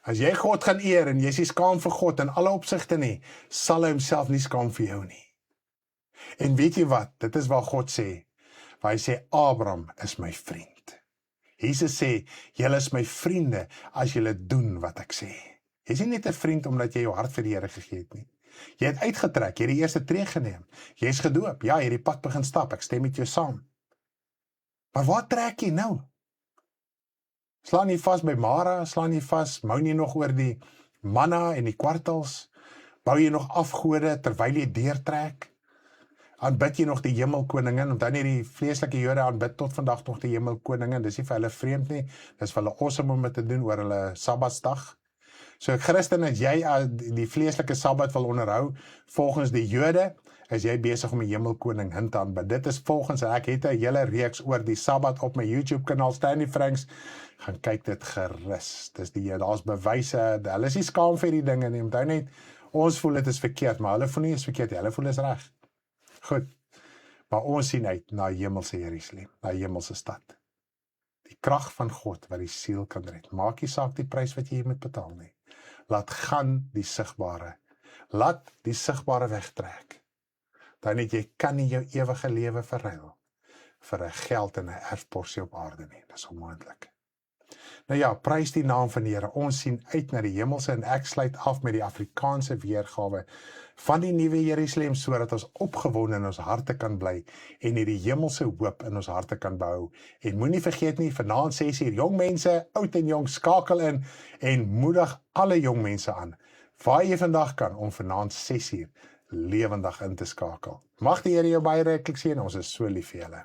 As jy God gaan eer en jy is skaam vir God in alle opsigte nie, sal hy homself nie skaam vir jou nie. En weet jy wat? Dit is wat God sê. Waar hy sê, Abraham is my vriend. Jesus sê, julle is my vriende as julle doen wat ek sê. Jy is nie net 'n vriend omdat jy jou hart vir die Here gegee het nie. Jy het uitgetrek, jy het die eerste tree geneem. Jy is gedoop, ja, jy het die pad begin stap, ek stem met jou saam. Maar waar trek jy nou? Slaan jy vas by Mara, slaan jy vas, mou jy nog oor die manna en die kwartels, bou jy nog afgode terwyl jy deurtrek, aanbid jy nog die hemelkoningin, want dan die vleeslike Jode aanbid tot vandag nog die hemelkoningin, dis nie vir hulle vreemd nie, dis vir hulle awesome om dit te doen oor hulle Sabbatsdag. So Christen, as jy die vleeslike Sabbat wil onderhou, volgens die Jode, is jy besig om die hemelkoningin te aanbid. Dit is volgens, ek het 'n hele reeks oor die Sabbat op my YouTube kanaal, Stanley Franks, gaan kyk dit gerus. Daar's bewyse, hulle is nie skaam vir die dinge nie, onthou net, ons voel dit is verkeerd, maar hulle voel nie is verkeerd, hulle voel is reg. Goed, maar ons sien uit na hemelse Jerusalem, na hemelse stad. Die krag van God wat die siel kan red. Maak nie saak die prys wat jy hier moet betaal nie. Laat gaan die sigbare. Laat die sigbare wegtrek. Dan net jy kan nie jou ewige lewe verruil vir 'n geld en 'n erfporsie op aarde nie. Dis onmoontlik. Nou ja, prys die naam van die Here. Ons sien uit na die hemelse, en ek sluit af met die Afrikaanse weergawe van die nuwe Jerusalem, sodat ons opgewonde in ons harte kan bly en hierdie hemelse hoop in ons harte kan behou. En moenie vergeet nie, vanaand 6uur, jong mense, oud en jong, skakel in en moedig alle jong mense aan, waar jy vandag kan, om vanaand 6uur lewendig in te skakel. Mag die Here jou baie ryklik seën, ons is so lief vir julle.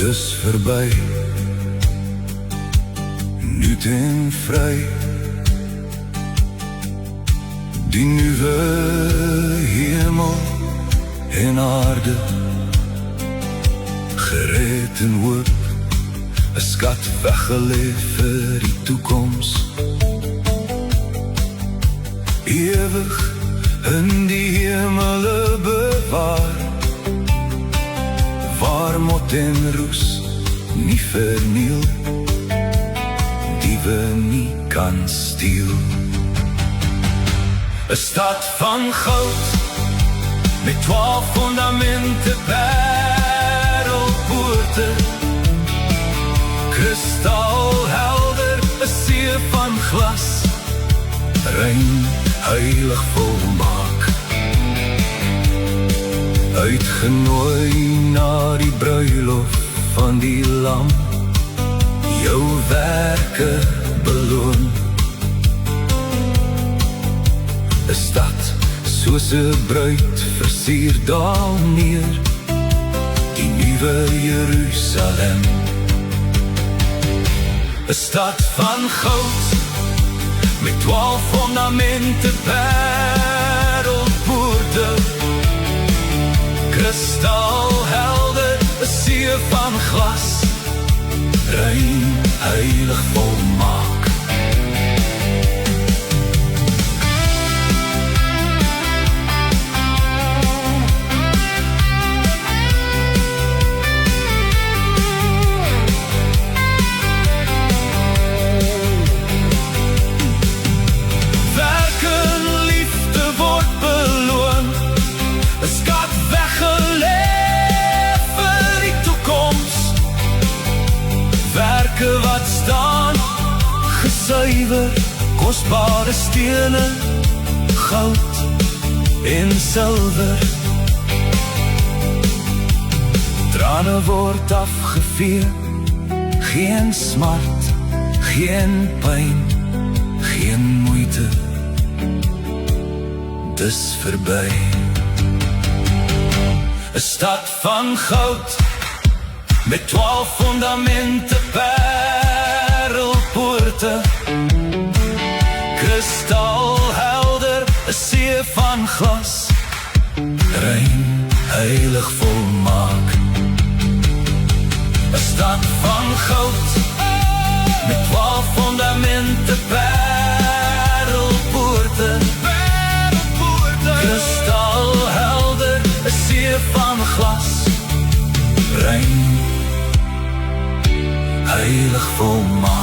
Dis verby, nuut en vry, die nuwe hemel en aarde gered en hoop, 'n skat weggelê vir die toekoms. Ewig in die hemele bewaar, waar mot en roes nie verniel, diewe nie kan steel. 'n stad van goud, met 12 fundamente, parelpoorte, kristalhelder, 'n see van glas, rein, heilig volmaak. Uitgenooi na die bruilof van die lam, jou werke beloon. 'n stad soos 'n bruid versier daal neer, die nuwe Jerusalem. 'n stad van goud, met 12 fundamente, parelpoorte, kristalhelder, 'n see van glas, rein, heilig volmaak. Wat staan, gesuiwer, kosbare stene, goud en silwer. Trane word afgevee, geen smart, geen pyn, geen moeite, dis verby. 'n stad van goud, met 12 fundamente, parelpoorte, kristalhelder, 'n see van glas, rein, heilig volmaak. 'n stad van goud, met 12 fundamente, parelpoorte, kristalhelder, 'n see van glas, rein, heilig volmaak.